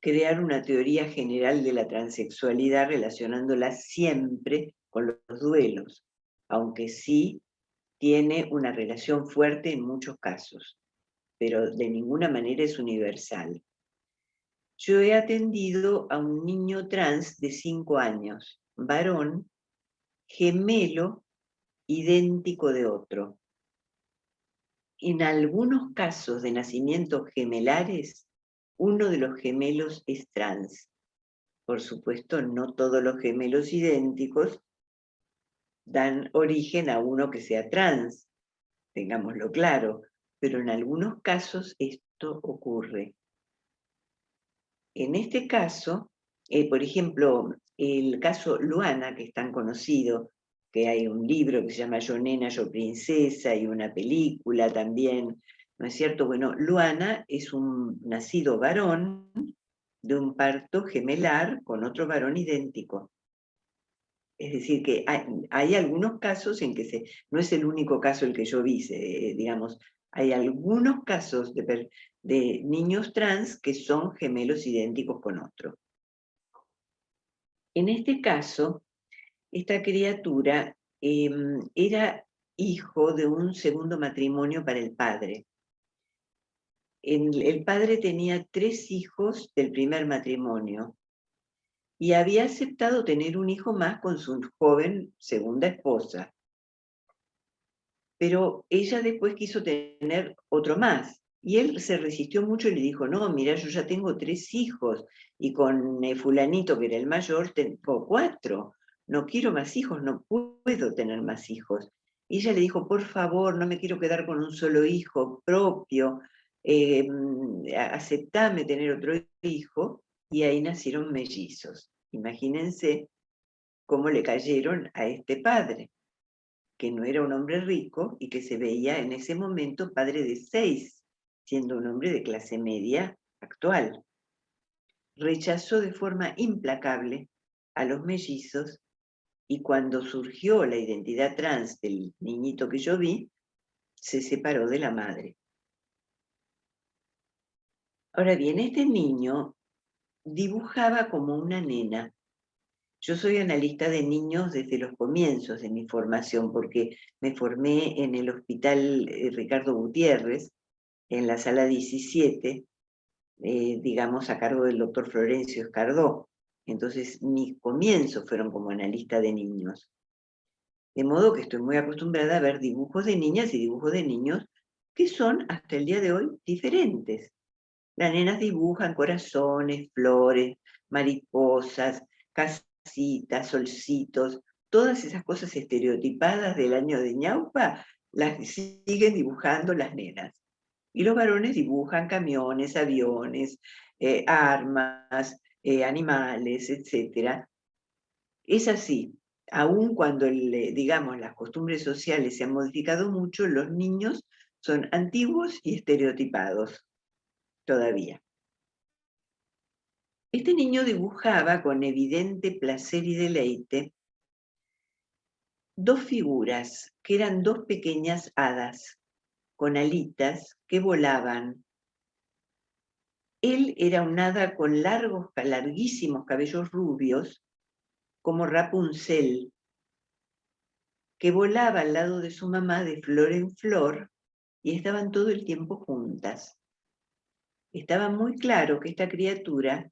crear una teoría general de la transexualidad relacionándola siempre con los duelos, aunque sí tiene una relación fuerte en muchos casos, pero de ninguna manera es universal. Yo he atendido a un niño trans de 5 años, varón, gemelo, idéntico de otro. En algunos casos de nacimientos gemelares, uno de los gemelos es trans. Por supuesto, no todos los gemelos idénticos dan origen a uno que sea trans, tengámoslo claro, pero en algunos casos esto ocurre. En este caso, por ejemplo, el caso Luana, que es tan conocido, que hay un libro que se llama Yo Nena, Yo Princesa, y una película también, ¿no es cierto? Bueno, Luana es un nacido varón de un parto gemelar con otro varón idéntico. Es decir, que hay algunos casos en que no es el único caso el que yo vi, digamos, hay algunos casos de niños trans que son gemelos idénticos con otro. En este caso, esta criatura era hijo de un segundo matrimonio para el padre. El padre tenía 3 hijos del primer matrimonio y había aceptado tener un hijo más con su joven segunda esposa. Pero ella después quiso tener otro más. Y él se resistió mucho y le dijo, no, mira, yo ya tengo 3 hijos, y con fulanito, que era el mayor, tengo 4. No quiero más hijos, no puedo tener más hijos. Y ella le dijo, por favor, no me quiero quedar con un solo hijo propio, aceptame tener otro hijo, y ahí nacieron mellizos. Imagínense cómo le cayeron a este padre, que no era un hombre rico y que se veía en ese momento padre de 6, siendo un hombre de clase media actual. Rechazó de forma implacable a los mellizos, y cuando surgió la identidad trans del niñito que yo vi, se separó de la madre. Ahora bien, este niño dibujaba como una nena. Yo soy analista de niños desde los comienzos de mi formación, porque me formé en el Hospital Ricardo Gutiérrez, en la sala 17, digamos, a cargo del doctor Florencio Escardó. Entonces, mis comienzos fueron como analista de niños. De modo que estoy muy acostumbrada a ver dibujos de niñas y dibujos de niños que son, hasta el día de hoy, diferentes. Las nenas dibujan corazones, flores, mariposas, casitas, solcitos, todas esas cosas estereotipadas del año de ñaupa, las siguen dibujando las nenas. Y los varones dibujan camiones, aviones, armas, animales, etc. Es así. Aun cuando, digamos, las costumbres sociales se han modificado mucho, los niños son antiguos y estereotipados todavía. Este niño dibujaba con evidente placer y deleite 2 figuras, que eran 2 pequeñas hadas, con alitas que volaban. Él era un hada con larguísimos cabellos rubios, como Rapunzel, que volaba al lado de su mamá de flor en flor, y estaban todo el tiempo juntas. Estaba muy claro que esta criatura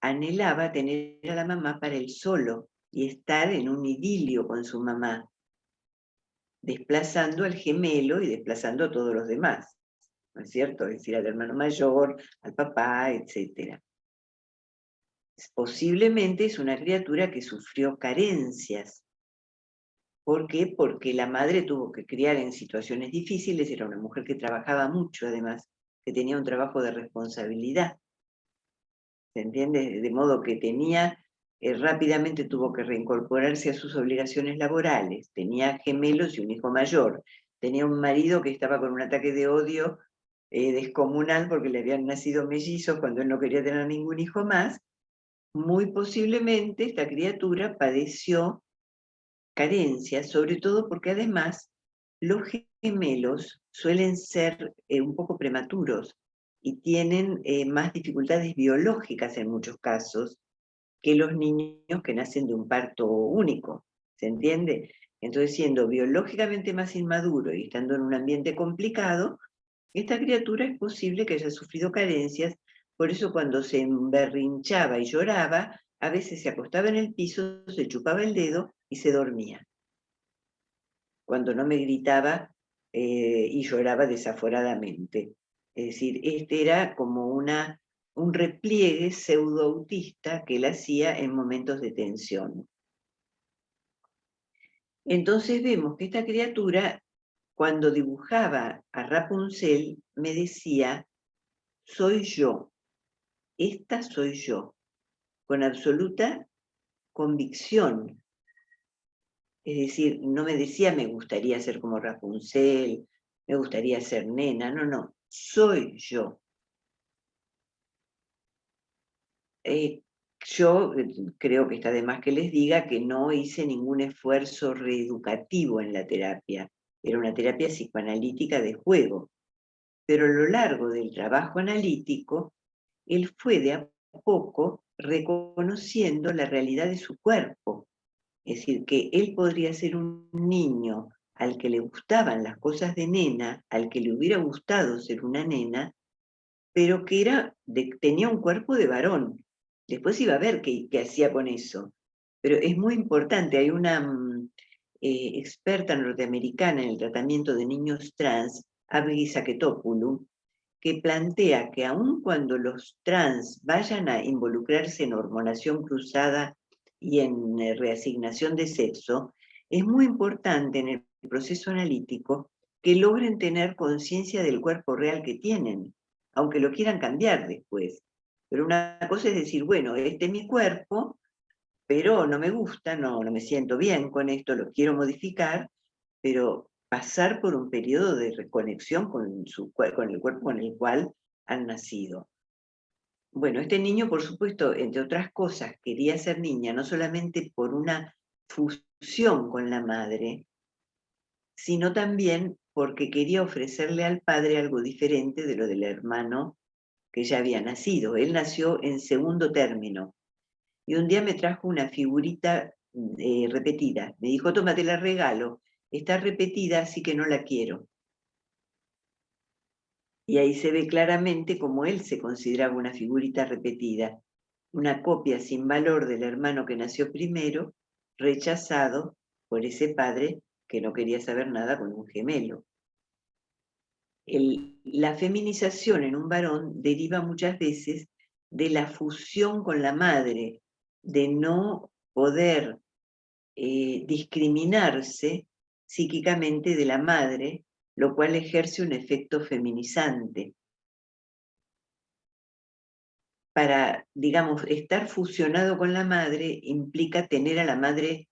anhelaba tener a la mamá para él solo y estar en un idilio con su mamá, desplazando al gemelo y desplazando a todos los demás, ¿no es cierto? Es decir, al hermano mayor, al papá, etc. Posiblemente es una criatura que sufrió carencias. ¿Por qué? Porque la madre tuvo que criar en situaciones difíciles, era una mujer que trabajaba mucho además, que tenía un trabajo de responsabilidad. ¿Se entiende? De modo que rápidamente tuvo que reincorporarse a sus obligaciones laborales, tenía gemelos y un hijo mayor, tenía un marido que estaba con un ataque de odio descomunal porque le habían nacido mellizos cuando él no quería tener ningún hijo más. Muy posiblemente esta criatura padeció carencias, sobre todo porque además los gemelos suelen ser un poco prematuros y tienen más dificultades biológicas en muchos casos que los niños que nacen de un parto único, ¿se entiende? Entonces, siendo biológicamente más inmaduro y estando en un ambiente complicado, esta criatura es posible que haya sufrido carencias. Por eso cuando se emberrinchaba y lloraba, a veces se acostaba en el piso, se chupaba el dedo y se dormía, cuando no me gritaba y lloraba desaforadamente. Es decir, este era como un repliegue pseudoautista que él hacía en momentos de tensión. Entonces vemos que esta criatura, cuando dibujaba a Rapunzel, me decía, soy yo, esta soy yo, con absoluta convicción. Es decir, no me decía me gustaría ser como Rapunzel, me gustaría ser nena, no, soy yo. Yo creo que está de más que les diga que no hice ningún esfuerzo reeducativo en la terapia. Era una terapia psicoanalítica de juego. Pero a lo largo del trabajo analítico, él fue de a poco reconociendo la realidad de su cuerpo. Es decir, que él podría ser un niño al que le gustaban las cosas de nena, al que le hubiera gustado ser una nena, pero que tenía un cuerpo de varón. Después iba a ver qué hacía con eso. Pero es muy importante, hay una experta norteamericana en el tratamiento de niños trans, Abby Saketopoulou, que plantea que aun cuando los trans vayan a involucrarse en hormonación cruzada y en reasignación de sexo, es muy importante en el proceso analítico que logren tener conciencia del cuerpo real que tienen, aunque lo quieran cambiar después. Pero una cosa es decir, bueno, este es mi cuerpo, pero no me gusta, no me siento bien con esto, lo quiero modificar, pero pasar por un periodo de reconexión con el cuerpo con el cual han nacido. Bueno, este niño, por supuesto, entre otras cosas, quería ser niña, no solamente por una fusión con la madre, sino también porque quería ofrecerle al padre algo diferente de lo del hermano que ya había nacido. Él nació en segundo término. Y un día me trajo una figurita repetida. Me dijo, toma, te la regalo. Está repetida, así que no la quiero. Y ahí se ve claramente cómo él se consideraba una figurita repetida, una copia sin valor del hermano que nació primero, rechazado por ese padre que no quería saber nada con un gemelo. La feminización en un varón deriva muchas veces de la fusión con la madre, de no poder discriminarse psíquicamente de la madre, lo cual ejerce un efecto feminizante. Para, digamos, estar fusionado con la madre implica tener a la madre,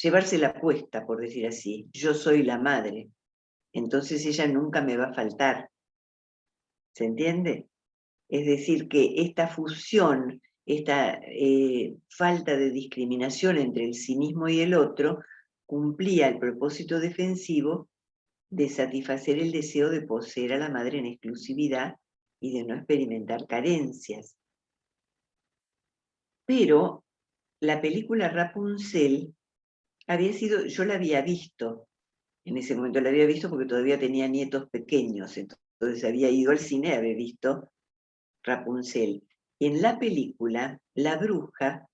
llevársela puesta, por decir así. Yo soy la madre, entonces ella nunca me va a faltar. ¿Se entiende? Es decir, que esta fusión, esta falta de discriminación entre el sí mismo y el otro, cumplía el propósito defensivo de satisfacer el deseo de poseer a la madre en exclusividad y de no experimentar carencias. Pero la película Rapunzel yo la había visto, en ese momento la había visto porque todavía tenía nietos pequeños, entonces había ido al cine y había visto Rapunzel. Y en la película, la bruja,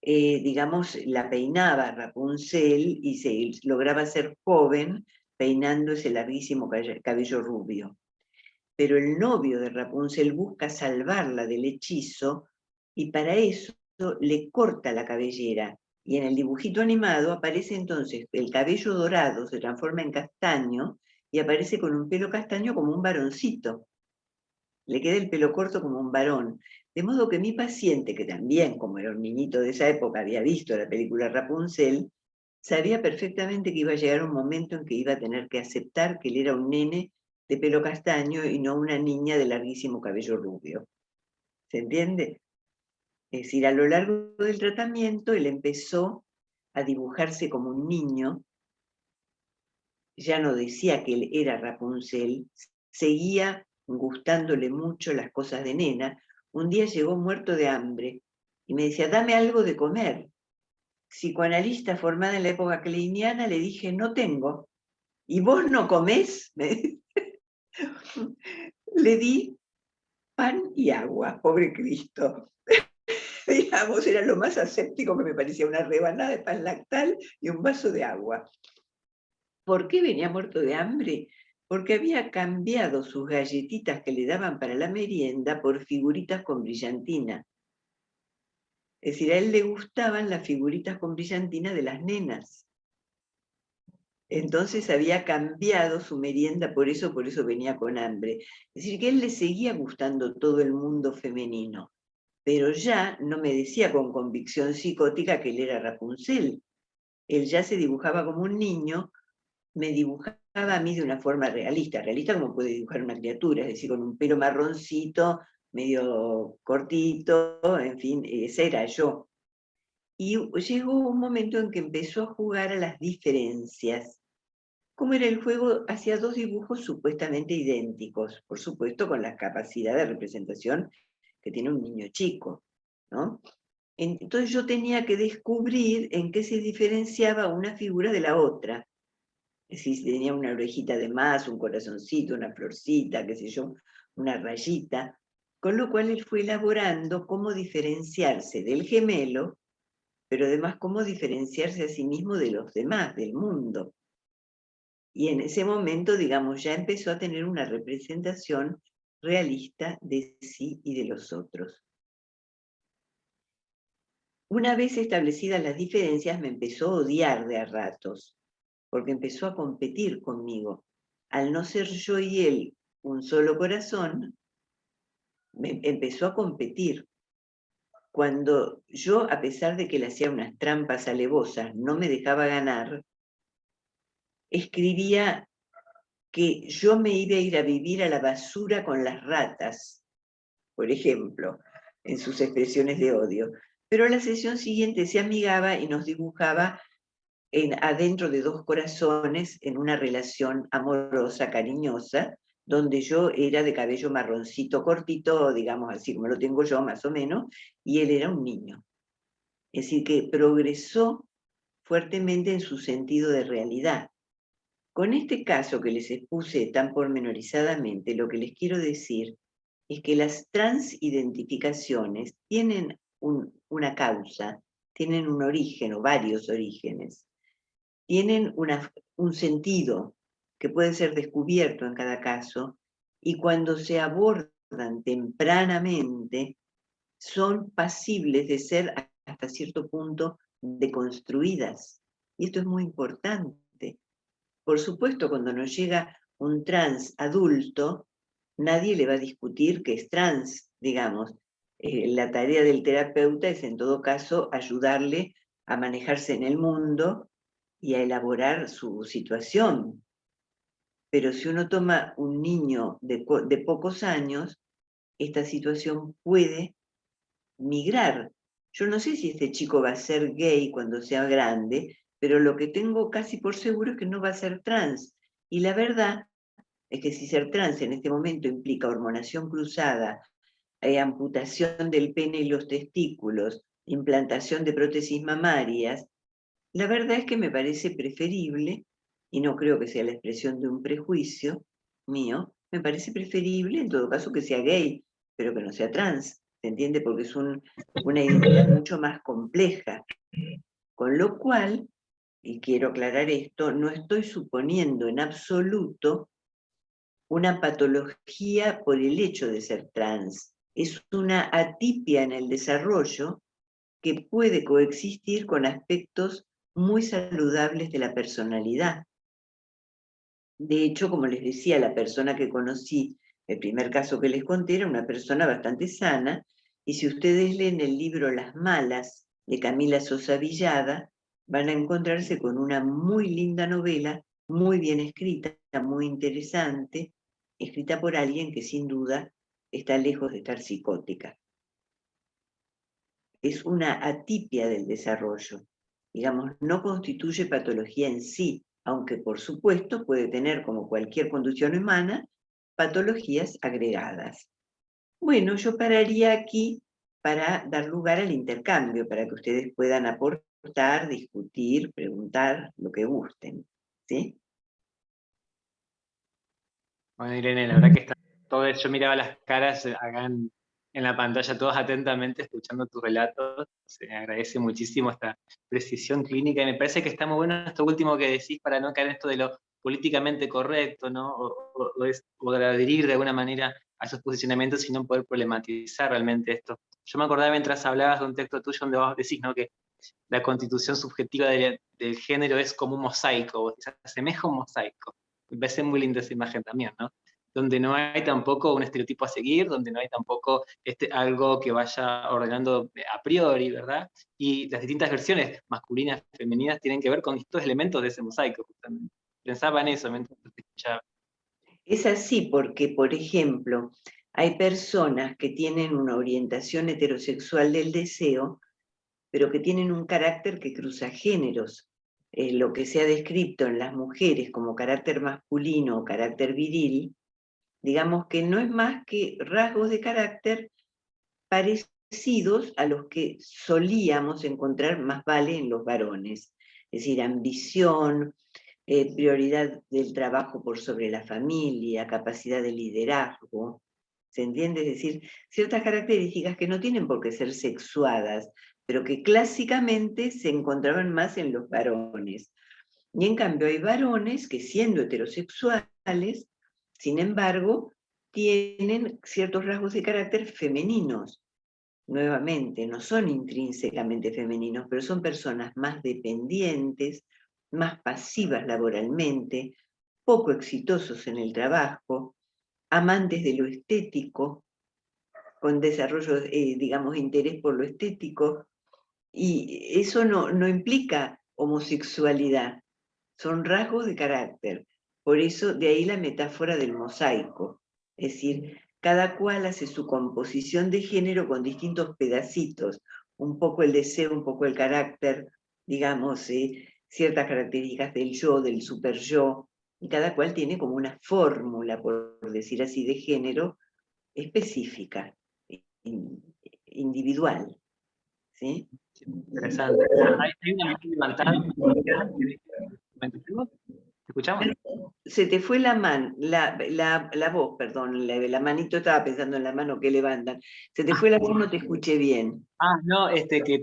digamos, la peinaba Rapunzel y se lograba ser joven peinando ese larguísimo cabello rubio. Pero el novio de Rapunzel busca salvarla del hechizo y para eso le corta la cabellera. Y en el dibujito animado aparece entonces el cabello dorado, se transforma en castaño y aparece con un pelo castaño como un varoncito. Le queda el pelo corto como un varón. De modo que mi paciente, que también, como era un niñito de esa época, había visto la película Rapunzel, sabía perfectamente que iba a llegar un momento en que iba a tener que aceptar que él era un nene de pelo castaño y no una niña de larguísimo cabello rubio. ¿Se entiende? Es decir, a lo largo del tratamiento él empezó a dibujarse como un niño, ya no decía que él era Rapunzel, seguía gustándole mucho las cosas de nena. Un día llegó muerto de hambre y me decía, dame algo de comer. Psicoanalista formada en la época kleiniana, le dije, no tengo. ¿Y vos no comés? Le di pan y agua, pobre Cristo. Digamos, era lo más aséptico que me parecía, una rebanada de pan lactal y un vaso de agua. ¿Por qué venía muerto de hambre? Porque había cambiado sus galletitas que le daban para la merienda por figuritas con brillantina. Es decir, a él le gustaban las figuritas con brillantina de las nenas. Entonces había cambiado su merienda, por eso venía con hambre. Es decir, que a él le seguía gustando todo el mundo femenino, pero ya no me decía con convicción psicótica que él era Rapunzel. Él ya se dibujaba como un niño, me dibujaba a mí de una forma realista como puede dibujar una criatura, es decir, con un pelo marroncito, medio cortito, en fin, ese era yo. Y llegó un momento en que empezó a jugar a las diferencias. Como era el juego, hacía dos dibujos supuestamente idénticos, por supuesto con la capacidad de representación que tiene un niño chico. ¿no? Entonces yo tenía que descubrir en qué se diferenciaba una figura de la otra. Es decir, si tenía una orejita de más, un corazoncito, una florcita, qué sé yo, una rayita. Con lo cual él fue elaborando cómo diferenciarse del gemelo, pero además cómo diferenciarse a sí mismo de los demás, del mundo. Y en ese momento, digamos, ya empezó a tener una representación realista de sí y de los otros. Una vez establecidas las diferencias, me empezó a odiar de a ratos, porque empezó a competir conmigo. Al no ser yo y él un solo corazón, me empezó a competir. Cuando yo, a pesar de que le hacía unas trampas alevosas, no me dejaba ganar, escribía que yo me iba a ir a vivir a la basura con las ratas, por ejemplo, en sus expresiones de odio. Pero a la sesión siguiente se amigaba y nos dibujaba adentro de dos corazones en una relación amorosa, cariñosa, donde yo era de cabello marroncito cortito, digamos así como lo tengo yo más o menos, y él era un niño. Es decir, que progresó fuertemente en su sentido de realidad. Con este caso que les expuse tan pormenorizadamente, lo que les quiero decir es que las transidentificaciones tienen una causa, tienen un origen o varios orígenes, tienen un sentido que puede ser descubierto en cada caso, y cuando se abordan tempranamente, son pasibles de ser hasta cierto punto deconstruidas. Y esto es muy importante. Por supuesto, cuando nos llega un trans adulto, nadie le va a discutir que es trans, digamos. La tarea del terapeuta es, en todo caso, ayudarle a manejarse en el mundo y a elaborar su situación. Pero si uno toma un niño de pocos años, esta situación puede migrar. Yo no sé si este chico va a ser gay cuando sea grande, pero lo que tengo casi por seguro es que no va a ser trans. Y la verdad es que si ser trans en este momento implica hormonación cruzada, amputación del pene y los testículos, implantación de prótesis mamarias, la verdad es que me parece preferible, y no creo que sea la expresión de un prejuicio mío, me parece preferible en todo caso que sea gay, pero que no sea trans, ¿se entiende? Porque es una identidad mucho más compleja. Con lo cual, y quiero aclarar esto, no estoy suponiendo en absoluto una patología por el hecho de ser trans. Es una atipia en el desarrollo que puede coexistir con aspectos muy saludables de la personalidad. De hecho, como les decía, la persona que conocí, el primer caso que les conté, era una persona bastante sana, y si ustedes leen el libro Las Malas, de Camila Sosa Villada, van a encontrarse con una muy linda novela, muy bien escrita, muy interesante, escrita por alguien que sin duda está lejos de estar psicótica. Es una atipia del desarrollo. Digamos, no constituye patología en sí, aunque por supuesto puede tener, como cualquier condición humana, patologías agregadas. Bueno, yo pararía aquí para dar lugar al intercambio, para que ustedes puedan aportar, discutir, preguntar, lo que gusten. ¿Sí? Bueno, Irene, la verdad que está todo eso. Yo miraba las caras acá en la pantalla, todos atentamente escuchando tu relato. Se agradece muchísimo esta precisión clínica y me parece que está muy bueno esto último que decís para no caer en esto de lo políticamente correcto, ¿no? O de adherir de alguna manera a esos posicionamientos y no poder problematizar realmente esto. Yo me acordaba mientras hablabas de un texto tuyo donde vos decís, ¿no? Que la constitución subjetiva del género es como un mosaico, se asemeja a un mosaico. Me parece muy linda esa imagen también, ¿no? Donde no hay tampoco un estereotipo a seguir, donde no hay tampoco algo que vaya ordenando a priori, ¿verdad? Y las distintas versiones, masculinas, femeninas, tienen que ver con estos elementos de ese mosaico, justamente. Pensaba en eso mientras te escuchaba. Es así porque, por ejemplo, hay personas que tienen una orientación heterosexual del deseo, pero que tienen un carácter que cruza géneros. Lo que se ha descrito en las mujeres como carácter masculino o carácter viril, digamos que no es más que rasgos de carácter parecidos parecidos a los que solíamos encontrar más vale en los varones. Es decir, ambición, prioridad del trabajo por sobre la familia, capacidad de liderazgo, ¿se entiende? Es decir, ciertas características que no tienen por qué ser sexuadas, pero que clásicamente se encontraban más en los varones. Y en cambio hay varones que, siendo heterosexuales, sin embargo, tienen ciertos rasgos de carácter femeninos. Nuevamente, no son intrínsecamente femeninos, pero son personas más dependientes, más pasivas laboralmente, poco exitosos en el trabajo, amantes de lo estético, con desarrollo, digamos, interés por lo estético, y eso no implica homosexualidad, son rasgos de carácter. Por eso, de ahí la metáfora del mosaico, es decir, cada cual hace su composición de género con distintos pedacitos, un poco el deseo, un poco el carácter, digamos, ciertas características del yo, del super yo, y cada cual tiene como una fórmula, por decir así, de género específica, individual. ¿Sí? Interesante. Hay una mano levantada. ¿Te escuchamos? Se te fue la voz, perdón, la manito, estaba pensando en la mano que levantan. Se te fue la voz, no te escuché bien. No, que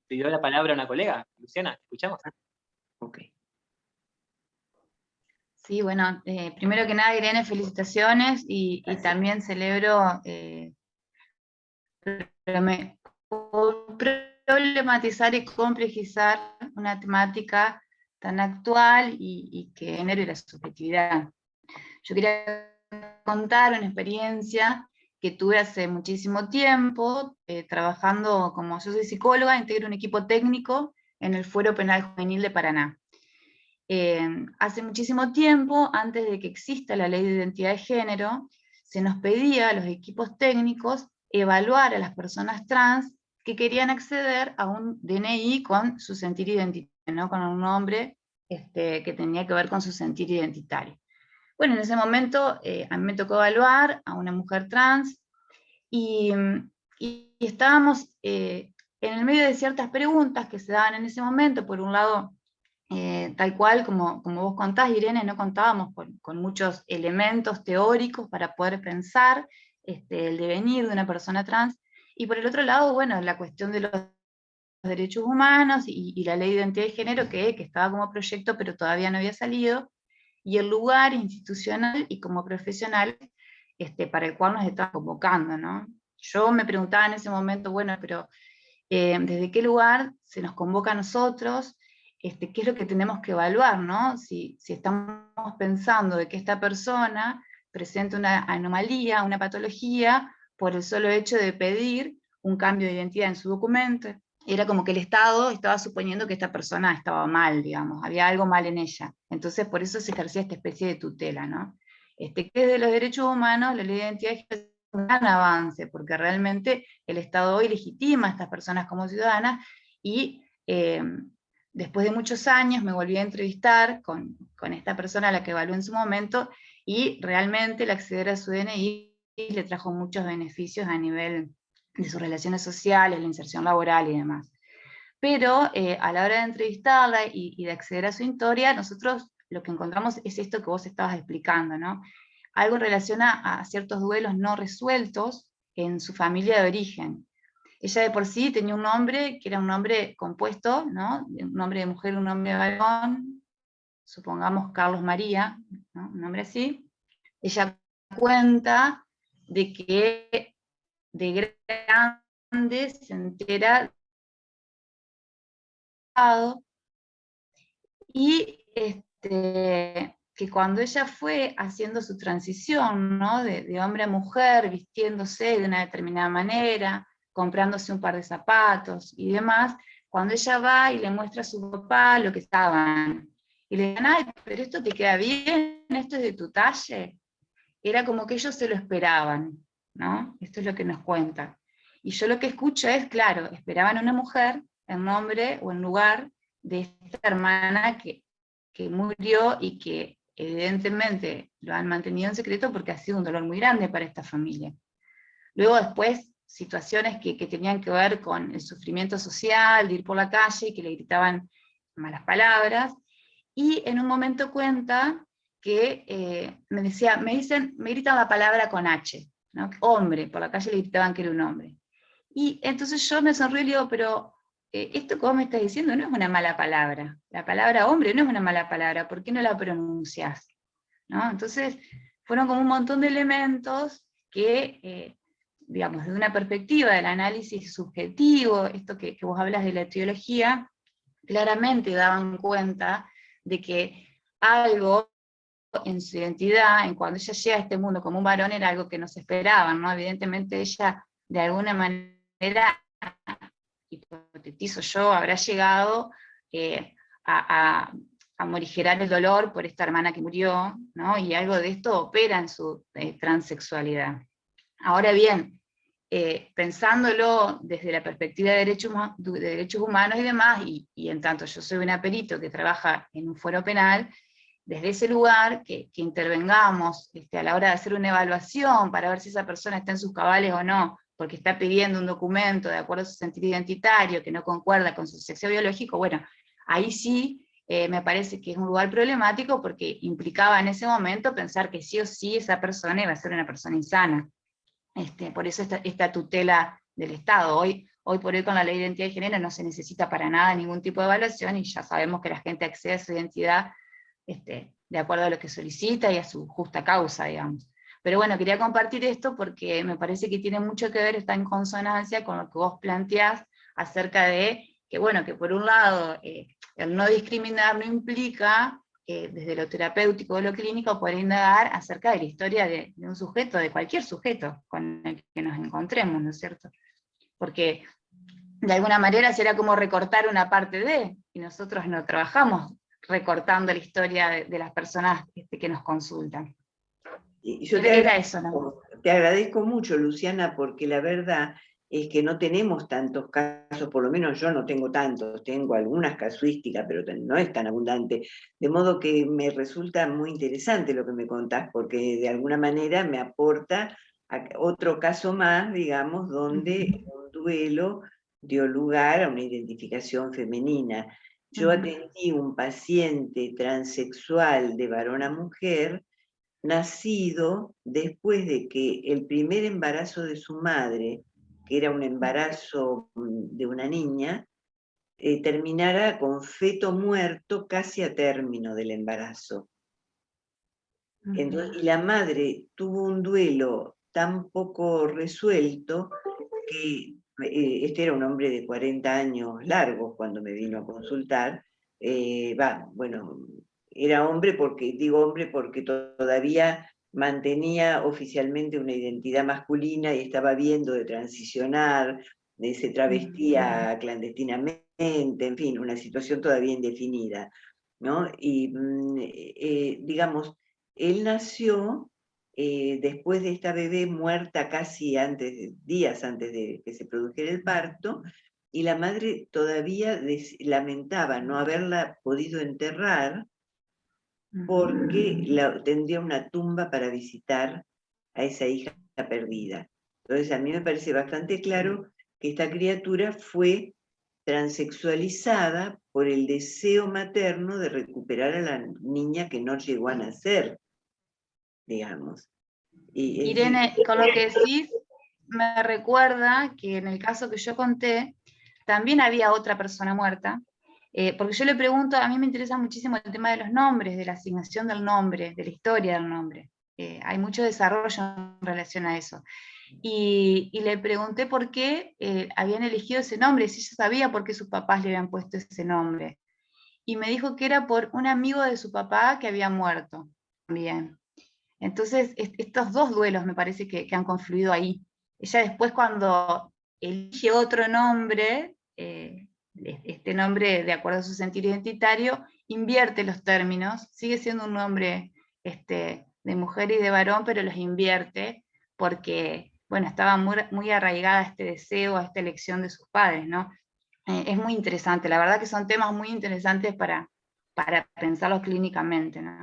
pidió la palabra una colega, Luciana, ¿te escuchamos? Ok. Sí, bueno, primero que nada, Irene, felicitaciones y también celebro problematizar y complejizar una temática tan actual y que genere la subjetividad. Yo quería contar una experiencia que tuve hace muchísimo tiempo, trabajando yo soy psicóloga, integro un equipo técnico en el Fuero Penal Juvenil de Paraná. Hace muchísimo tiempo, antes de que exista la ley de identidad de género, se nos pedía a los equipos técnicos evaluar a las personas trans que querían acceder a un DNI con su sentir identitario, ¿no? Con un nombre que tenía que ver con su sentir identitario. Bueno, en ese momento a mí me tocó evaluar a una mujer trans y estábamos en el medio de ciertas preguntas que se daban en ese momento. Por un lado, tal cual como vos contás, Irene, no contábamos con muchos elementos teóricos para poder pensar el devenir de una persona trans, y por el otro lado, bueno, la cuestión de los derechos humanos y la ley de identidad de género que estaba como proyecto pero todavía no había salido, y el lugar institucional y como profesional para el cual nos estaba convocando, ¿no? Yo me preguntaba en ese momento, bueno, pero ¿desde qué lugar se nos convoca a nosotros? ¿Qué es lo que tenemos que evaluar, ¿no? Si estamos pensando de que esta persona presenta una anomalía, una patología, por el solo hecho de pedir un cambio de identidad en su documento. Era como que el Estado estaba suponiendo que esta persona estaba mal, digamos, había algo mal en ella. Entonces por eso se ejercía esta especie de tutela, ¿no? Que es de los derechos humanos, la ley de identidad es un gran avance, porque realmente el Estado hoy legitima a estas personas como ciudadanas, y después de muchos años me volví a entrevistar con esta persona a la que evalué en su momento, y realmente el acceder a su DNI le trajo muchos beneficios a nivel de sus relaciones sociales, la inserción laboral y demás. Pero a la hora de entrevistarla y de acceder a su historia, nosotros lo que encontramos es esto que vos estabas explicando, ¿no? Algo en relación a ciertos duelos no resueltos en su familia de origen. Ella de por sí tenía un nombre que era un nombre compuesto, ¿no? Un nombre de mujer, un nombre de varón, supongamos Carlos María, ¿no? Un nombre así. Ella cuenta de que de grande se entera y que cuando ella fue haciendo su transición, ¿no? de hombre a mujer, vistiéndose de una determinada manera, comprándose un par de zapatos y demás, cuando ella va y le muestra a su papá lo que estaban, y le dicen, ay, pero esto te queda bien, esto es de tu talle, era como que ellos se lo esperaban, ¿no? Esto es lo que nos cuenta. Y yo lo que escucho es, claro, esperaban a una mujer en nombre o en lugar de esta hermana que murió y que evidentemente lo han mantenido en secreto porque ha sido un dolor muy grande para esta familia. Luego después situaciones que tenían que ver con el sufrimiento social, de ir por la calle, que le gritaban malas palabras, y en un momento cuenta que me decía, me gritan la palabra con H, ¿no? Hombre, por la calle le gritaban que era un hombre. Y entonces yo me sonrío y le digo, pero esto que vos me estás diciendo no es una mala palabra, la palabra hombre no es una mala palabra, ¿por qué no la pronunciás? ¿No? Entonces, fueron como un montón de elementos que, digamos, desde una perspectiva del análisis subjetivo, esto que vos hablas de la etiología, claramente daban cuenta de que algo en su identidad, en cuando ella llega a este mundo como un varón, era algo que no se esperaban, ¿no? Evidentemente ella, de alguna manera, hipotetizo yo, habrá llegado a morigerar el dolor por esta hermana que murió, ¿no? Y algo de esto opera en su transexualidad. Ahora bien, pensándolo desde la perspectiva de derechos humanos y demás, y en tanto yo soy una perito que trabaja en un fuero penal, desde ese lugar que intervengamos a la hora de hacer una evaluación para ver si esa persona está en sus cabales o no, porque está pidiendo un documento de acuerdo a su sentido identitario que no concuerda con su sexo biológico, bueno, ahí sí me parece que es un lugar problemático porque implicaba en ese momento pensar que sí o sí esa persona iba a ser una persona insana. Por eso esta tutela del Estado. Hoy por hoy con la ley de identidad de género no se necesita para nada ningún tipo de evaluación y ya sabemos que la gente accede a su identidad de acuerdo a lo que solicita y a su justa causa, digamos. Pero bueno, quería compartir esto porque me parece que tiene mucho que ver, está en consonancia con lo que vos planteás acerca de que, bueno, que por un lado el no discriminar no implica desde lo terapéutico o lo clínico poder indagar acerca de la historia de un sujeto, de cualquier sujeto con el que nos encontremos, ¿no es cierto? Porque de alguna manera será como recortar una parte de, y nosotros no trabajamos recortando la historia de las personas que nos consultan. Y yo Era eso, ¿no? Te agradezco mucho, Luciana, porque la verdad es que no tenemos tantos casos, por lo menos yo no tengo tantos, tengo algunas casuísticas, pero no es tan abundante, de modo que me resulta muy interesante lo que me contás, porque de alguna manera me aporta otro caso más, digamos, donde un duelo dio lugar a una identificación femenina. Yo atendí un paciente transexual de varón a mujer, nacido después de que el primer embarazo de su madre, que era un embarazo de una niña, terminara con feto muerto casi a término del embarazo. Entonces, y la madre tuvo un duelo tan poco resuelto que este era un hombre de 40 años largos cuando me vino a consultar. Bueno, era hombre porque, digo hombre porque todavía mantenía oficialmente una identidad masculina y estaba viendo de transicionar, se travestía clandestinamente, en fin, una situación todavía indefinida, ¿no? Y digamos, él nació después de esta bebé muerta casi días antes de que se produjera el parto, y la madre todavía lamentaba no haberla podido enterrar porque tendría una tumba para visitar a esa hija perdida. Entonces a mí me parece bastante claro que esta criatura fue transexualizada por el deseo materno de recuperar a la niña que no llegó a nacer, digamos. Irene, con lo que decís, me recuerda que en el caso que yo conté, también había otra persona muerta, porque yo le pregunto, a mí me interesa muchísimo el tema de los nombres, de la asignación del nombre, de la historia del nombre. Hay mucho desarrollo en relación a eso. Y le pregunté por qué habían elegido ese nombre, si ella sabía por qué sus papás le habían puesto ese nombre. Y me dijo que era por un amigo de su papá que había muerto también. Entonces, estos dos duelos me parece que han confluido ahí. Ella después cuando elige otro nombre, este nombre de acuerdo a su sentido identitario, invierte los términos, sigue siendo un nombre de mujer y de varón, pero los invierte porque, bueno, estaba muy arraigada a este deseo, a esta elección de sus padres, ¿no? Es muy interesante, la verdad que son temas muy interesantes para pensarlos clínicamente, ¿no?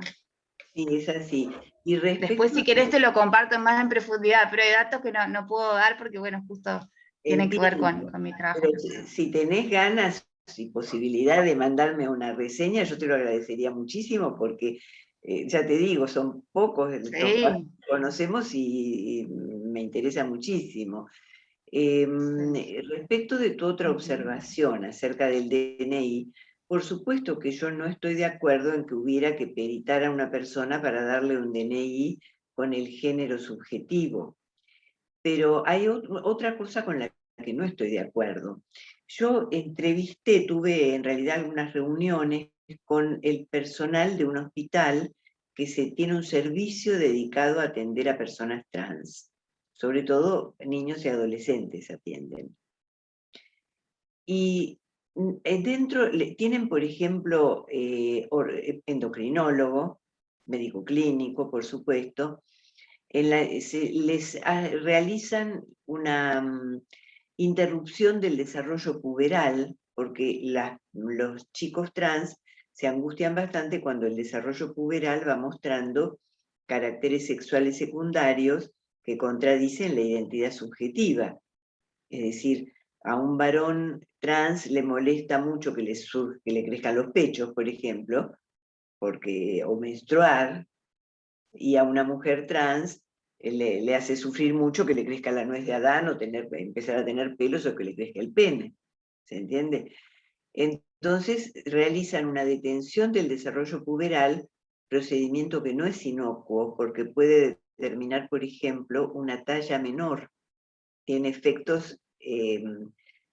Sí, es así. Y Después, respecto si querés, te lo comparto más en profundidad, pero hay datos que no puedo dar porque, bueno, justo tienen que ver entiendo, con mi trabajo. pero si tenés ganas y posibilidad de mandarme una reseña, yo te lo agradecería muchísimo porque, ya te digo, son pocos los casos Sí, que conocemos y me interesa muchísimo. Respecto de tu otra observación acerca del DNI, por supuesto que yo no estoy de acuerdo en que hubiera que peritar a una persona para darle un DNI con el género subjetivo, pero hay otra cosa con la que no estoy de acuerdo. Yo tuve en realidad algunas reuniones con el personal de un hospital que tiene un servicio dedicado a atender a personas trans, sobre todo niños y adolescentes atienden. Y dentro tienen, por ejemplo, endocrinólogo, médico clínico, por supuesto, realizan una interrupción del desarrollo puberal, porque los chicos trans se angustian bastante cuando el desarrollo puberal va mostrando caracteres sexuales secundarios que contradicen la identidad subjetiva. Es decir, a un varón trans le molesta mucho que le crezcan los pechos, por ejemplo, o menstruar, y a una mujer trans le hace sufrir mucho que le crezca la nuez de Adán o empezar a tener pelos o que le crezca el pene. ¿Se entiende? Entonces realizan una detención del desarrollo puberal, procedimiento que no es inocuo porque puede determinar, por ejemplo, una talla menor. Tiene efectos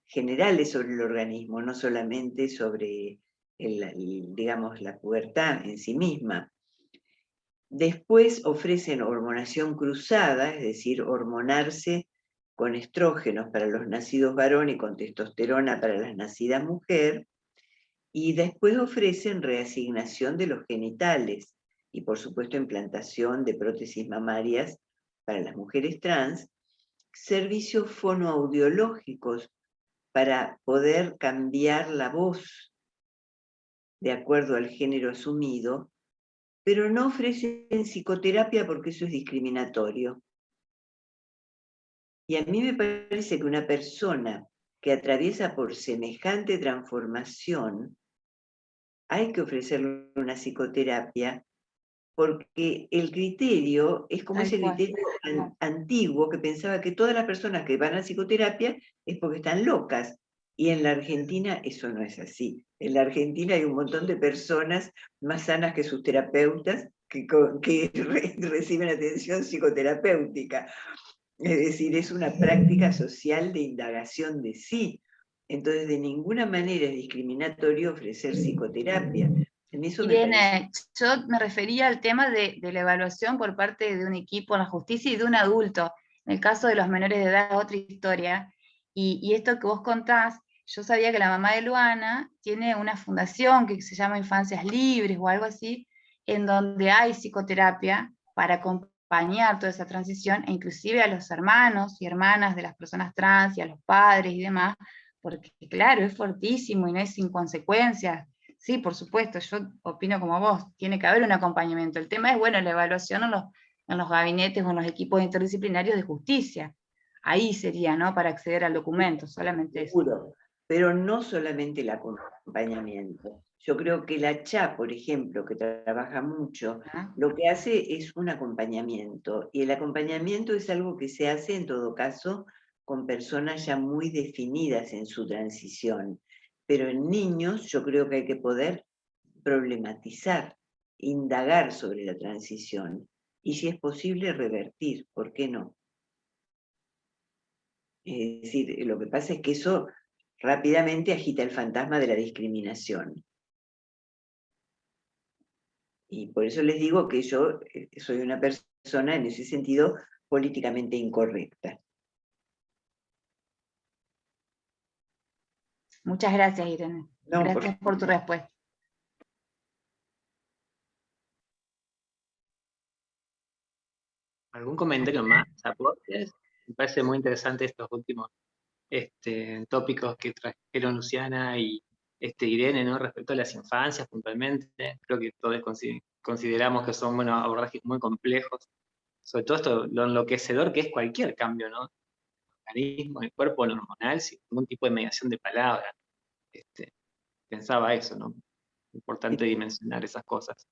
generales sobre el organismo, no solamente sobre digamos, la pubertad en sí misma. Después ofrecen hormonación cruzada, es decir, hormonarse con estrógenos para los nacidos varón y con testosterona para las nacidas mujer, y después ofrecen reasignación de los genitales y por supuesto implantación de prótesis mamarias para las mujeres trans, servicios fonoaudiológicos para poder cambiar la voz de acuerdo al género asumido, pero no ofrecen psicoterapia porque eso es discriminatorio. Y a mí me parece que una persona que atraviesa por semejante transformación, hay que ofrecerle una psicoterapia, porque el criterio es como tal ese cual. criterio antiguo que pensaba que todas las personas que van a psicoterapia es porque están locas. Y en la Argentina eso no es así. En la Argentina hay un montón de personas más sanas que sus terapeutas que reciben atención psicoterapéutica. Es decir, es una práctica social de indagación de sí. Entonces, de ninguna manera es discriminatorio ofrecer psicoterapia. A mí eso me parece. Irene, yo me refería al tema de la evaluación por parte de un equipo en la justicia y de un adulto. En el caso de los menores de edad, otra historia. Y esto que vos contás, yo sabía que la mamá de Luana tiene una fundación que se llama Infancias Libres o algo así, en donde hay psicoterapia para acompañar toda esa transición, e inclusive a los hermanos y hermanas de las personas trans y a los padres y demás, porque claro, es fortísimo y no es sin consecuencias. Sí, por supuesto, yo opino como vos, tiene que haber un acompañamiento. El tema es, bueno, la evaluación en los gabinetes o en los equipos interdisciplinarios de justicia. Ahí sería, ¿no? Para acceder al documento, solamente eso. Seguro, pero no solamente el acompañamiento. Yo creo que la CHA, por ejemplo, que trabaja mucho, ¿Ah? lo que hace es un acompañamiento, y el acompañamiento es algo que se hace en todo caso con personas ya muy definidas en su transición. Pero en niños yo creo que hay que poder problematizar, indagar sobre la transición, y si es posible revertir, ¿por qué no? Es decir, lo que pasa es que eso rápidamente agita el fantasma de la discriminación. Y por eso les digo que yo soy una persona en ese sentido políticamente incorrecta. Muchas gracias, Irene. No, Gracias por tu respuesta. ¿Algún comentario más, aportes? Me parece muy interesante estos últimos tópicos que trajeron Luciana y Irene, ¿no? Respecto a las infancias puntualmente, creo que todos consideramos que son, bueno, abordajes muy complejos, sobre todo esto, lo enloquecedor que es cualquier cambio, ¿no? El organismo, el cuerpo, lo hormonal, sin ningún tipo de mediación de palabras. Pensaba eso, ¿no? Importante dimensionar esas cosas.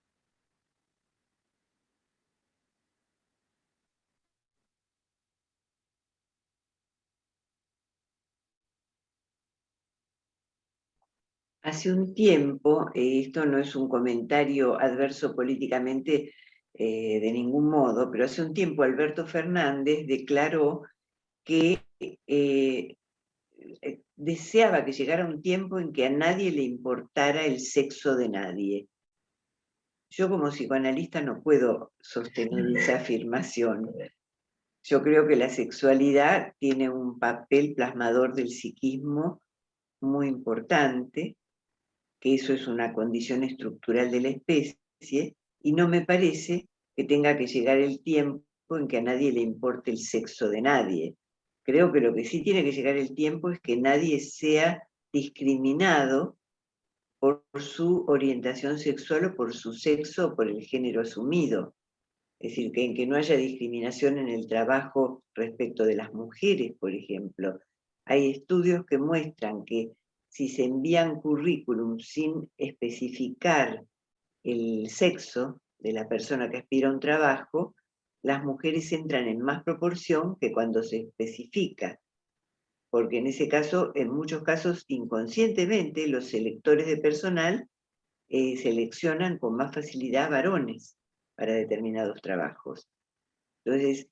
Hace un tiempo, esto no es un comentario adverso políticamente de ningún modo, pero hace un tiempo Alberto Fernández declaró que deseaba que llegara un tiempo en que a nadie le importara el sexo de nadie. Yo como psicoanalista no puedo sostener esa afirmación. Yo creo que la sexualidad tiene un papel plasmador del psiquismo muy importante, que eso es una condición estructural de la especie, y no me parece que tenga que llegar el tiempo en que a nadie le importe el sexo de nadie. Creo que lo que sí tiene que llegar el tiempo es que nadie sea discriminado por su orientación sexual o por su sexo o por el género asumido. Es decir, que en que no haya discriminación en el trabajo respecto de las mujeres, por ejemplo. Hay estudios que muestran que si se envían currículum sin especificar el sexo de la persona que aspira a un trabajo, las mujeres entran en más proporción que cuando se especifica, porque en ese caso, en muchos casos, inconscientemente, los selectores de personal seleccionan con más facilidad varones para determinados trabajos. Entonces,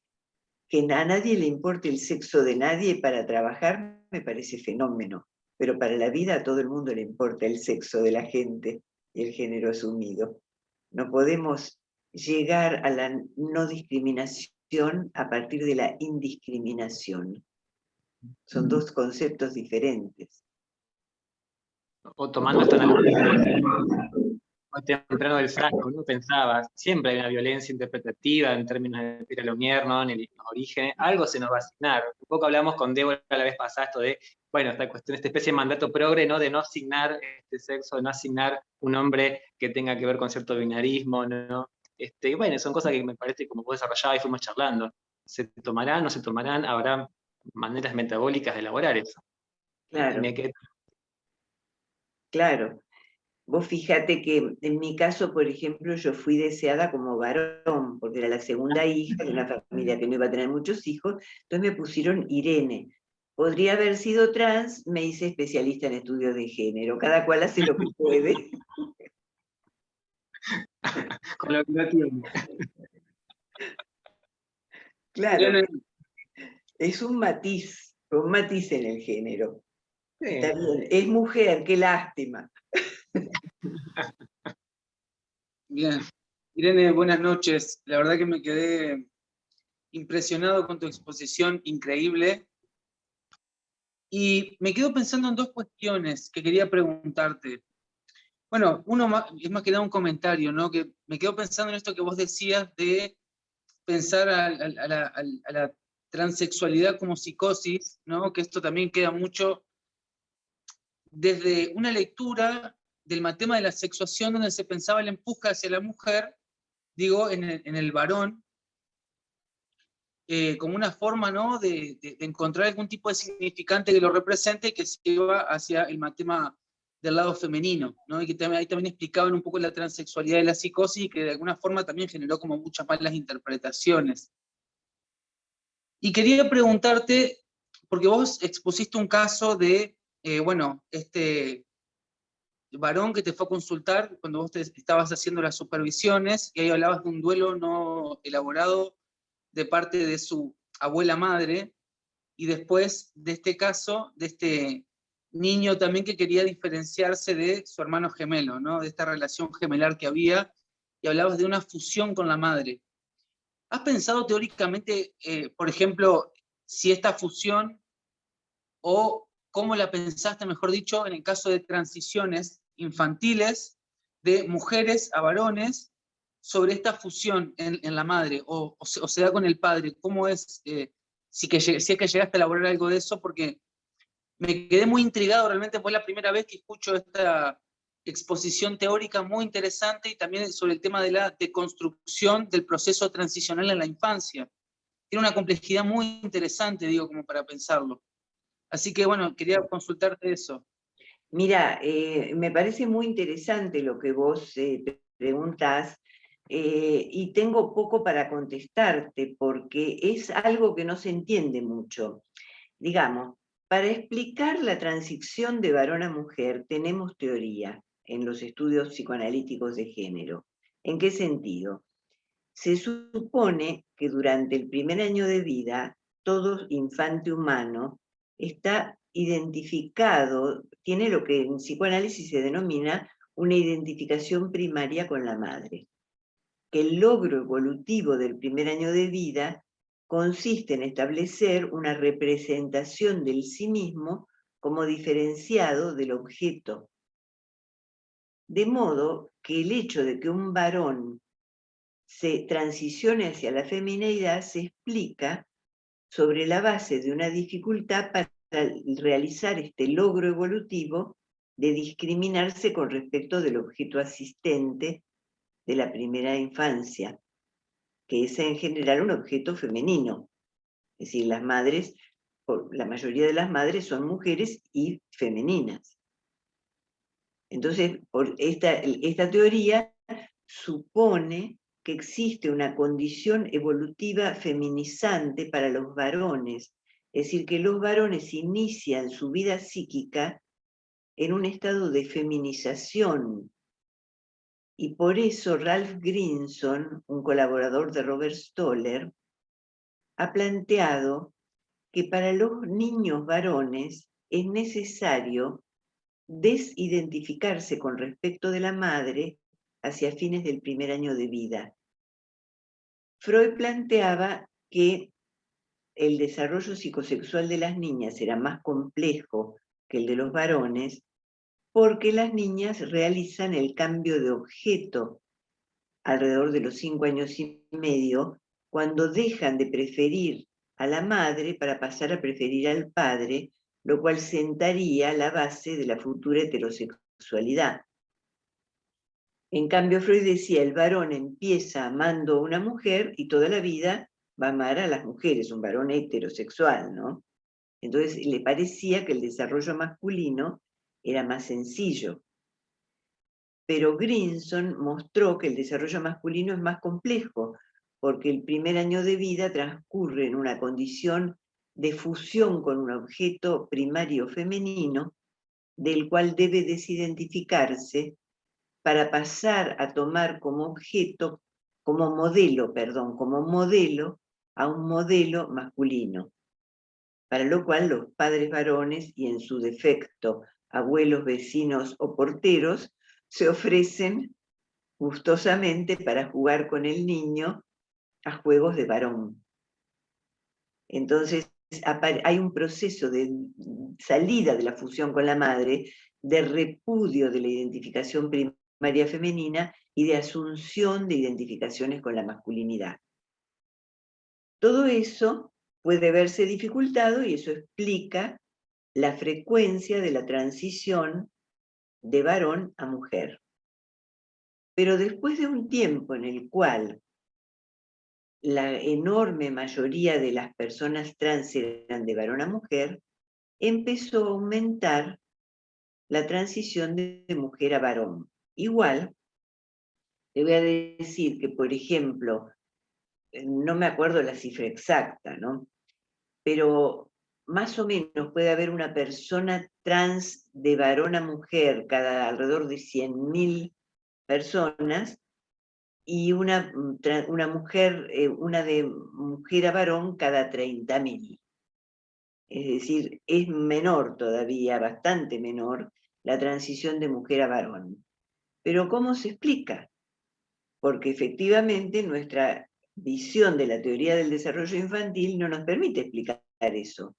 que a nadie le importe el sexo de nadie para trabajar me parece fenómeno, pero para la vida a todo el mundo le importa el sexo de la gente y el género asumido. No podemos llegar a la no discriminación a partir de la indiscriminación. Son dos conceptos diferentes. O tomando esta analogía muy temprano del frasco, ¿no? Pensaba, siempre hay una violencia interpretativa en términos de Peter ¿no? En el origen, algo se nos va a asignar. Un poco hablamos con Débora la vez pasada esto de, bueno, esta cuestión, esta especie de mandato progre, ¿no? De no asignar este sexo, de no asignar un hombre que tenga que ver con cierto binarismo, ¿no? Bueno, son cosas que me parece como vos desarrollabas y fuimos charlando. ¿Se tomarán, no se tomarán? Habrá maneras metabólicas de elaborar eso. Claro, claro. Vos fíjate que en mi caso, por ejemplo, yo fui deseada como varón, porque era la segunda hija de una familia que no iba a tener muchos hijos, entonces me pusieron Irene. Podría haber sido trans, me hice especialista en estudios de género, cada cual hace lo que puede. Con lo que no tiene. Claro, es un matiz en el género. Sí. Está bien, es mujer, qué lástima. Bien. Irene, buenas noches. La verdad que me quedé impresionado con tu exposición, increíble. Y me quedo pensando en dos cuestiones que quería preguntarte. Bueno, es más que nada un comentario, ¿no? Que me quedo pensando en esto que vos decías de pensar a la transexualidad como psicosis, ¿no? Que esto también queda mucho desde una lectura del tema de la sexuación, donde se pensaba el empuje hacia la mujer, digo, en el varón, como una forma, ¿no? de encontrar algún tipo de significante que lo represente y que se lleva hacia el tema del lado femenino, ¿no? Y que ahí también explicaban un poco la transexualidad de la psicosis y que de alguna forma también generó como muchas malas interpretaciones. Y quería preguntarte, porque vos expusiste un caso de, bueno, este varón que te fue a consultar cuando vos estabas haciendo las supervisiones, y ahí hablabas de un duelo no elaborado de parte de su abuela madre, y después de este caso, de este niño también que quería diferenciarse de su hermano gemelo, ¿no? De esta relación gemelar que había, y hablabas de una fusión con la madre. ¿Has pensado teóricamente, por ejemplo, si esta fusión, o cómo la pensaste, mejor dicho, en el caso de transiciones infantiles de mujeres a varones, sobre esta fusión en la madre, o se da con el padre? ¿Cómo es, si es que llegaste a elaborar algo de eso? Porque me quedé muy intrigado, realmente fue la primera vez que escucho esta exposición teórica muy interesante y también sobre el tema de la deconstrucción del proceso transicional en la infancia. Tiene una complejidad muy interesante, digo, como para pensarlo. Así que bueno, quería consultarte eso. Mira, me parece muy interesante lo que vos preguntás, y tengo poco para contestarte porque es algo que no se entiende mucho. Digamos, para explicar la transición de varón a mujer tenemos teoría en los estudios psicoanalíticos de género. ¿En qué sentido? Se supone que durante el primer año de vida, todo infante humano está identificado, tiene lo que en psicoanálisis se denomina una identificación primaria con la madre. Que el logro evolutivo del primer año de vida consiste en establecer una representación del sí mismo como diferenciado del objeto. De modo que el hecho de que un varón se transicione hacia la femineidad se explica sobre la base de una dificultad para realizar este logro evolutivo de discriminarse con respecto del objeto asistente de la primera infancia, que es en general un objeto femenino. Es decir, las madres, la mayoría de las madres son mujeres y femeninas. Entonces, por esta teoría supone que existe una condición evolutiva feminizante para los varones, es decir, que los varones inician su vida psíquica en un estado de feminización. Y por eso Ralph Grinson, un colaborador de Robert Stoller, ha planteado que para los niños varones es necesario desidentificarse con respecto de la madre hacia fines del primer año de vida. Freud planteaba que el desarrollo psicosexual de las niñas era más complejo que el de los varones porque las niñas realizan el cambio de objeto alrededor de los 5 años y medio, cuando dejan de preferir a la madre para pasar a preferir al padre, lo cual sentaría la base de la futura heterosexualidad. En cambio, Freud decía, el varón empieza amando a una mujer y toda la vida va a amar a las mujeres, un varón heterosexual, ¿no? Entonces le parecía que el desarrollo masculino era más sencillo. Pero Grinson mostró que el desarrollo masculino es más complejo, porque el primer año de vida transcurre en una condición de fusión con un objeto primario femenino, del cual debe desidentificarse para pasar a tomar como objeto, como modelo a un modelo masculino, para lo cual los padres varones y en su defecto abuelos, vecinos o porteros se ofrecen gustosamente para jugar con el niño a juegos de varón. Entonces hay un proceso de salida de la fusión con la madre, de repudio de la identificación primaria femenina y de asunción de identificaciones con la masculinidad. Todo eso puede verse dificultado y eso explica la frecuencia de la transición de varón a mujer. Pero después de un tiempo en el cual la enorme mayoría de las personas trans eran de varón a mujer, empezó a aumentar la transición de mujer a varón. Igual, te voy a decir que, por ejemplo, no me acuerdo la cifra exacta, ¿no? Pero más o menos puede haber una persona trans de varón a mujer cada alrededor de 100.000 personas, y una mujer, una de mujer a varón cada 30.000. Es decir, es menor todavía, bastante menor, la transición de mujer a varón. Pero ¿cómo se explica? Porque efectivamente nuestra visión de la teoría del desarrollo infantil no nos permite explicar eso.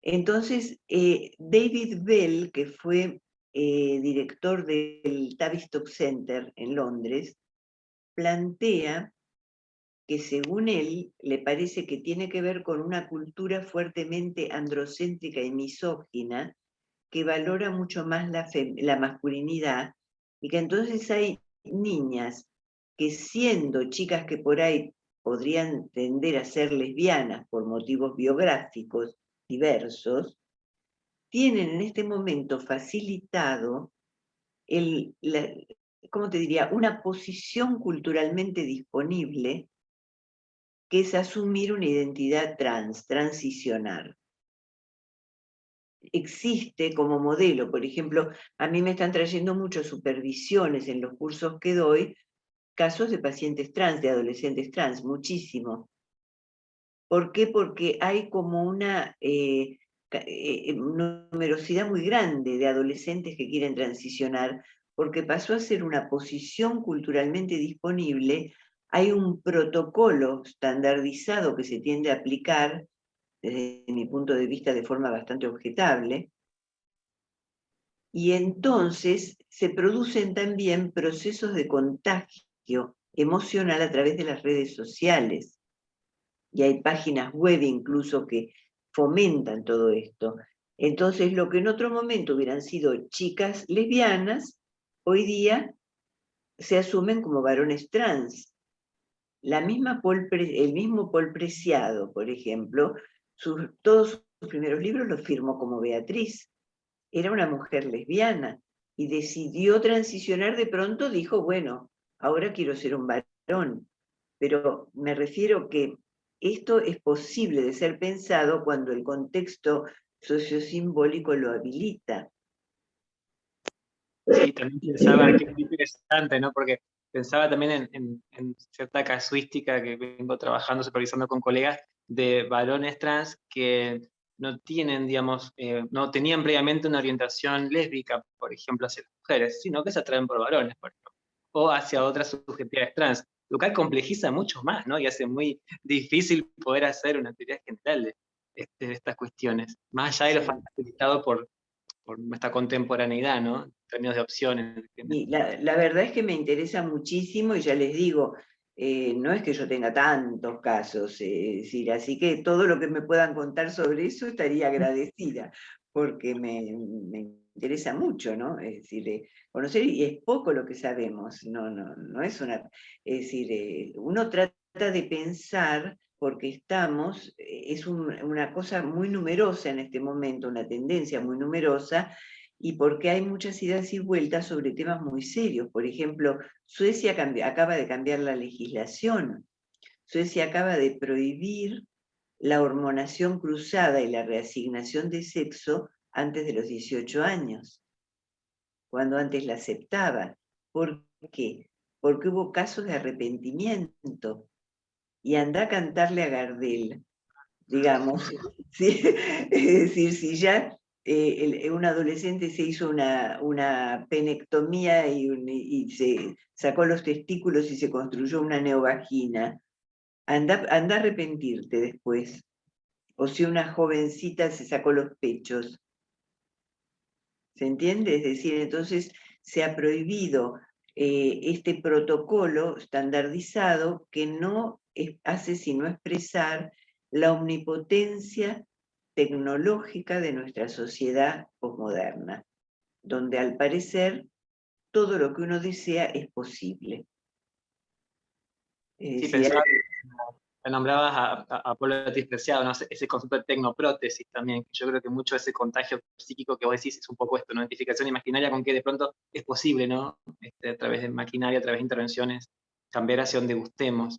Entonces, David Bell, que fue director del Tavistock Center en Londres, plantea que según él le parece que tiene que ver con una cultura fuertemente androcéntrica y misógina, que valora mucho más la masculinidad, y que entonces hay niñas que, siendo chicas que por ahí podrían tender a ser lesbianas por motivos biográficos diversos, tienen en este momento facilitado ¿cómo te diría?, una posición culturalmente disponible, que es asumir una identidad transicional. Existe como modelo, por ejemplo, a mí me están trayendo muchas supervisiones en los cursos que doy, casos de pacientes trans, de adolescentes trans, muchísimo. ¿Por qué? Porque hay como una numerosidad muy grande de adolescentes que quieren transicionar, porque pasó a ser una posición culturalmente disponible. Hay un protocolo estandarizado que se tiende a aplicar, desde mi punto de vista, de forma bastante objetable, y entonces se producen también procesos de contagio emocional a través de las redes sociales, y hay páginas web incluso que fomentan todo esto. Entonces, lo que en otro momento hubieran sido chicas lesbianas, hoy día se asumen como varones trans. El mismo Paul Preciado, por ejemplo, todos sus primeros libros los firmó como Beatriz. Era una mujer lesbiana y decidió transicionar. De pronto dijo, bueno, ahora quiero ser un varón. Pero me refiero que esto es posible de ser pensado cuando el contexto sociosimbólico lo habilita. Sí, también pensaba que es muy interesante, ¿no? Porque pensaba también en cierta casuística que vengo trabajando, supervisando con colegas de varones trans que no tienen, digamos, no tenían previamente una orientación lésbica, por ejemplo, hacia las mujeres, sino que se atraen por varones, por ejemplo, o hacia otras subjetividades trans, lo cual complejiza mucho más, ¿no? Y hace muy difícil poder hacer una teoría general de estas cuestiones, más allá de lo facilitado por nuestra contemporaneidad, ¿no? En términos de opciones. Y la verdad es que me interesa muchísimo, y ya les digo, no es que yo tenga tantos casos, es decir, así que todo lo que me puedan contar sobre eso estaría agradecida, porque me interesa mucho, ¿no? Es decir, conocer, y es poco lo que sabemos, no es una... Es decir, uno trata de pensar, porque estamos, es una cosa muy numerosa en este momento, una tendencia muy numerosa, y porque hay muchas idas y vueltas sobre temas muy serios. Por ejemplo, Suecia acaba de cambiar la legislación. Suecia acaba de prohibir la hormonación cruzada y la reasignación de sexo antes de los 18 años, cuando antes la aceptaba. ¿Por qué? Porque hubo casos de arrepentimiento. Y anda a cantarle a Gardel, digamos. ¿Sí? Es decir, si ya un adolescente se hizo una penectomía y se sacó los testículos y se construyó una neovagina, anda a arrepentirte después. O si una jovencita se sacó los pechos. ¿Se entiende? Es decir, entonces se ha prohibido este protocolo estandarizado que no hace sino expresar la omnipotencia tecnológica de nuestra sociedad posmoderna, donde al parecer todo lo que uno desea es posible. Sí, Si pensaba que nombrabas a Pablo Preciado, ¿no? Ese concepto de tecnoprótesis también, que yo creo que mucho de ese contagio psíquico que vos decís es un poco esto, ¿no? Identificación imaginaria con que de pronto es posible, ¿no? A través de maquinaria, a través de intervenciones, cambiar hacia donde gustemos.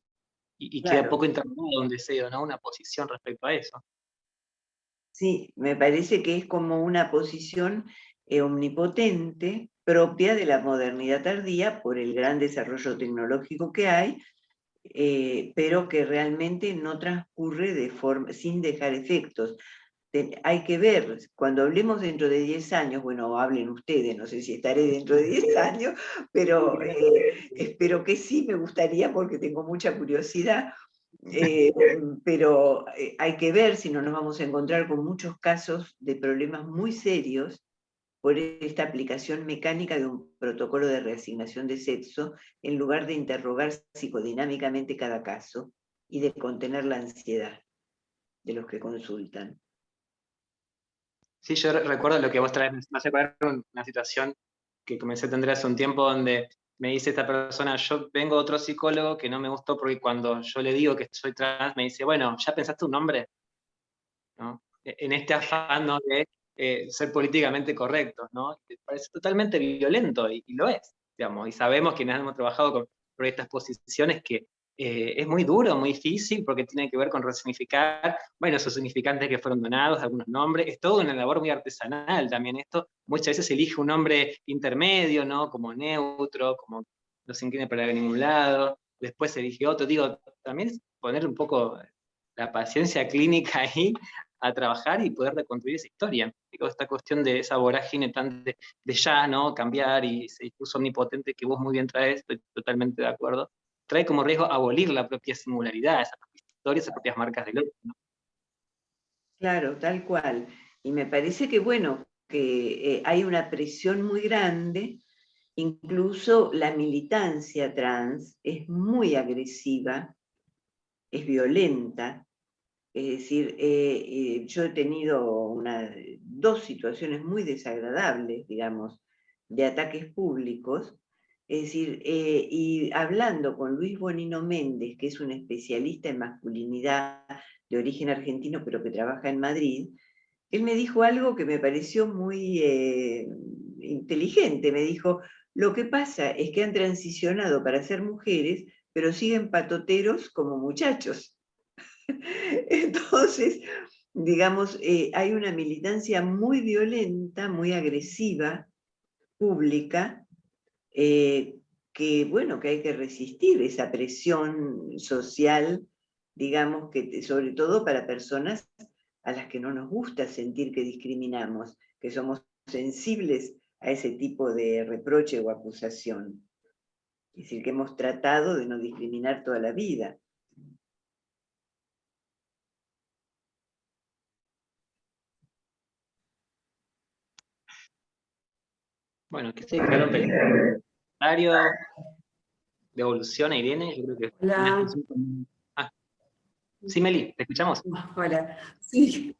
Y queda claro, poco internado un deseo, ¿no? Una posición respecto a eso. sí, me parece que es como una posición omnipotente, propia de la modernidad tardía por el gran desarrollo tecnológico que hay, pero que realmente no transcurre sin dejar efectos. Hay que ver, cuando hablemos dentro de 10 años, bueno, hablen ustedes, no sé si estaré dentro de 10 años, pero espero que sí, me gustaría porque tengo mucha curiosidad. Pero hay que ver si no nos vamos a encontrar con muchos casos de problemas muy serios por esta aplicación mecánica de un protocolo de reasignación de sexo, en lugar de interrogar psicodinámicamente cada caso. y de contener la ansiedad de los que consultan. Sí, yo recuerdo lo que vos traes, me hace acordar una situación que comencé a tener hace un tiempo donde me dice esta persona, yo vengo de otro psicólogo que no me gustó porque cuando yo le digo que soy trans, me dice, bueno, ¿ya pensaste un nombre? ¿No? En este afán, ¿no?, de ser políticamente correctos, ¿no? Me parece totalmente violento, y lo es, digamos, y sabemos quienes hemos trabajado con estas posiciones que es muy duro, muy difícil, porque tiene que ver con resignificar, bueno, esos significantes que fueron donados, algunos nombres, es todo una labor muy artesanal también esto, muchas veces se elige un nombre intermedio, ¿no?, como neutro, como no se inclina para ningún lado, después se elige otro, digo, también es poner un poco la paciencia clínica ahí a trabajar y poder reconstruir esa historia. Digo, esta cuestión de esa vorágine tan de ya, ¿no?, cambiar, y ese discurso omnipotente que vos muy bien traes, estoy totalmente de acuerdo, trae como riesgo abolir la propia singularidad, esas propias historias, esas propias marcas del otro, ¿no? Claro, tal cual. Y me parece que, bueno, que hay una presión muy grande, incluso la militancia trans es muy agresiva, es violenta. Es decir, yo he tenido dos situaciones muy desagradables, digamos, de ataques públicos. Es decir, y hablando con Luis Bonino Méndez, que es un especialista en masculinidad de origen argentino, pero que trabaja en Madrid, él me dijo algo que me pareció muy inteligente. Me dijo, lo que pasa es que han transicionado para ser mujeres, pero siguen patoteros como muchachos. Entonces, digamos, hay una militancia muy violenta, muy agresiva, pública, que, bueno, que hay que resistir esa presión social, digamos, que sobre todo para personas a las que no nos gusta sentir que discriminamos, que somos sensibles a ese tipo de reproche o acusación. Es decir, que hemos tratado de no discriminar toda la vida. Bueno, que sí, claro, comentario de evolución, Irene, yo creo que una Hola. consulta. Ah, sí, Meli, ¿te escuchamos? Hola. Sí.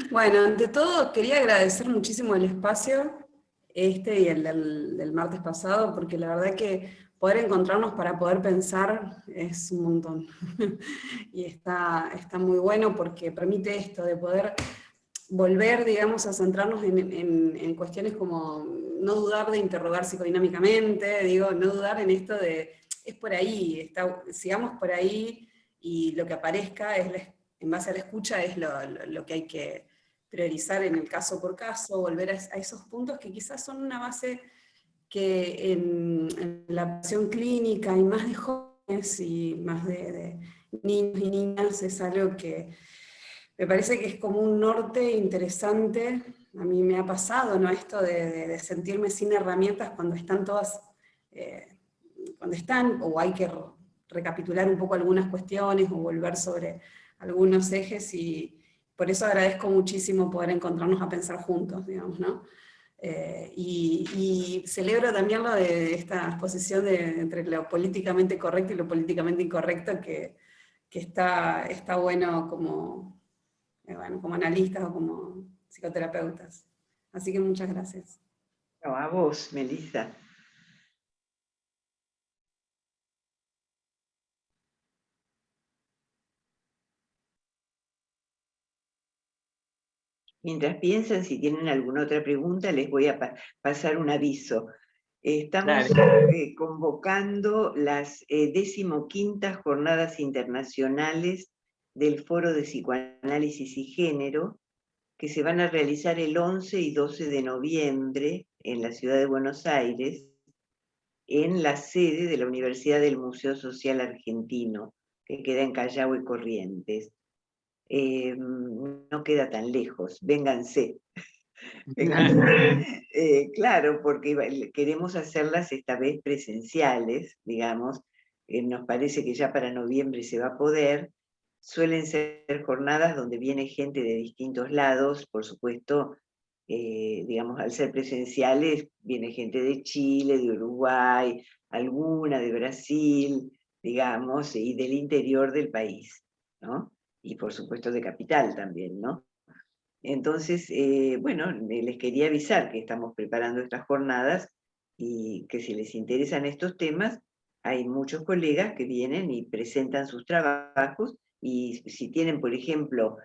Bueno, ante todo quería agradecer muchísimo el espacio, y el del martes pasado, porque la verdad que poder encontrarnos para poder pensar es un montón. Y está muy bueno porque permite esto de poder volver, digamos, a centrarnos en cuestiones como no dudar de interrogar psicodinámicamente, digo, no dudar en esto de, es por ahí, sigamos por ahí, y lo que aparezca en base a la escucha es lo que hay que priorizar en el caso por caso, volver a esos puntos que quizás son una base que en la acción clínica y más de jóvenes y más de niños y niñas es algo que me parece que es como un norte interesante. A mí me ha pasado, ¿no?, esto de sentirme sin herramientas cuando están todas, cuando están, o hay que recapitular un poco algunas cuestiones o volver sobre algunos ejes, y por eso agradezco muchísimo poder encontrarnos a pensar juntos, digamos, ¿no? Y celebro también lo de esta exposición entre lo políticamente correcto y lo políticamente incorrecto, que está bueno como analistas o como psicoterapeutas. Así que muchas gracias. No, a vos, Melissa. Mientras piensan, si tienen alguna otra pregunta, les voy a pasar un aviso. Estamos convocando las 15ª Jornadas Internacionales del Foro de Psicoanálisis y Género, que se van a realizar el 11 y 12 de noviembre en la ciudad de Buenos Aires, en la sede de la Universidad del Museo Social Argentino, que queda en Callao y Corrientes. No queda tan lejos, vénganse. Claro, porque queremos hacerlas esta vez presenciales, digamos. Nos parece que ya para noviembre se va a poder. Suelen ser jornadas donde viene gente de distintos lados, por supuesto, digamos, al ser presenciales, viene gente de Chile, de Uruguay, alguna de Brasil, digamos, y del interior del país, ¿no? Y por supuesto de capital también, ¿no? Entonces, bueno, les quería avisar que estamos preparando estas jornadas y que si les interesan estos temas, hay muchos colegas que vienen y presentan sus trabajos y si tienen, por ejemplo,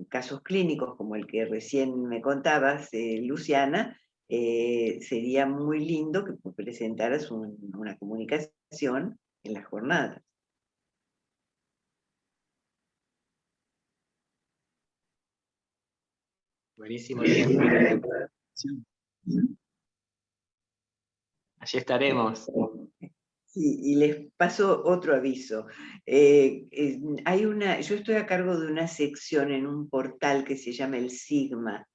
casos clínicos como el que recién me contabas, Luciana, sería muy lindo que presentaras una comunicación en las jornadas. Buenísimo, Irene. Allí estaremos. Sí, y les paso otro aviso. Yo estoy a cargo de una sección en un portal que se llama el Sigma.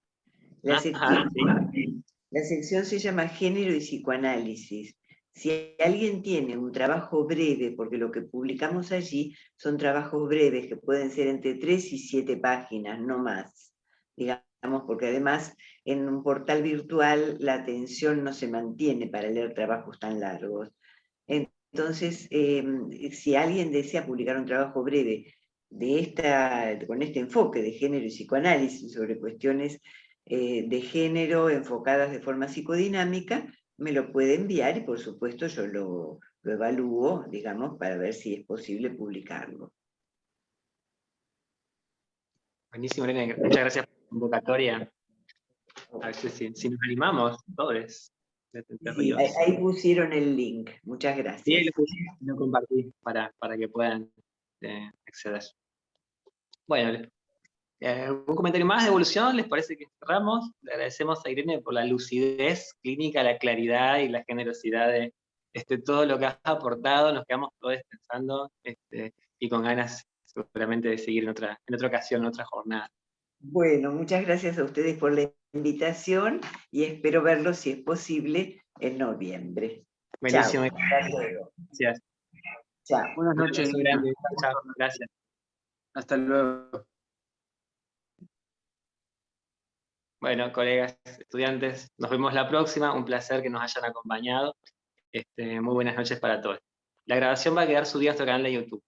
La sección se llama Género y Psicoanálisis. Si alguien tiene un trabajo breve, porque lo que publicamos allí son trabajos breves que pueden ser entre 3 y 7 páginas, no más, digamos, porque además en un portal virtual la atención no se mantiene para leer trabajos tan largos. Entonces, si alguien desea publicar un trabajo breve con este enfoque de género y psicoanálisis sobre cuestiones de género enfocadas de forma psicodinámica, me lo puede enviar y por supuesto yo lo evalúo, digamos, para ver si es posible publicarlo. Buenísimo, Irene. Muchas gracias por la convocatoria. A ver si nos animamos todos. Sí, ahí pusieron el link. Muchas gracias. Sí, lo compartí para que puedan acceder. Bueno, ¿un comentario más de evolución? ¿Les parece que cerramos? Le agradecemos a Irene por la lucidez clínica, la claridad y la generosidad de todo lo que has aportado. Nos quedamos todos pensando y con ganas seguramente de seguir en otra ocasión, en otra jornada. Bueno, muchas gracias a ustedes por la invitación y espero verlos, si es posible, en noviembre. Buenísimo. Chao. Gracias. Chao. Buenas noches. Chao. Gracias. Hasta luego. Bueno, colegas, estudiantes, nos vemos la próxima. Un placer que nos hayan acompañado. Muy buenas noches para todos. La grabación va a quedar subida a nuestro canal de YouTube.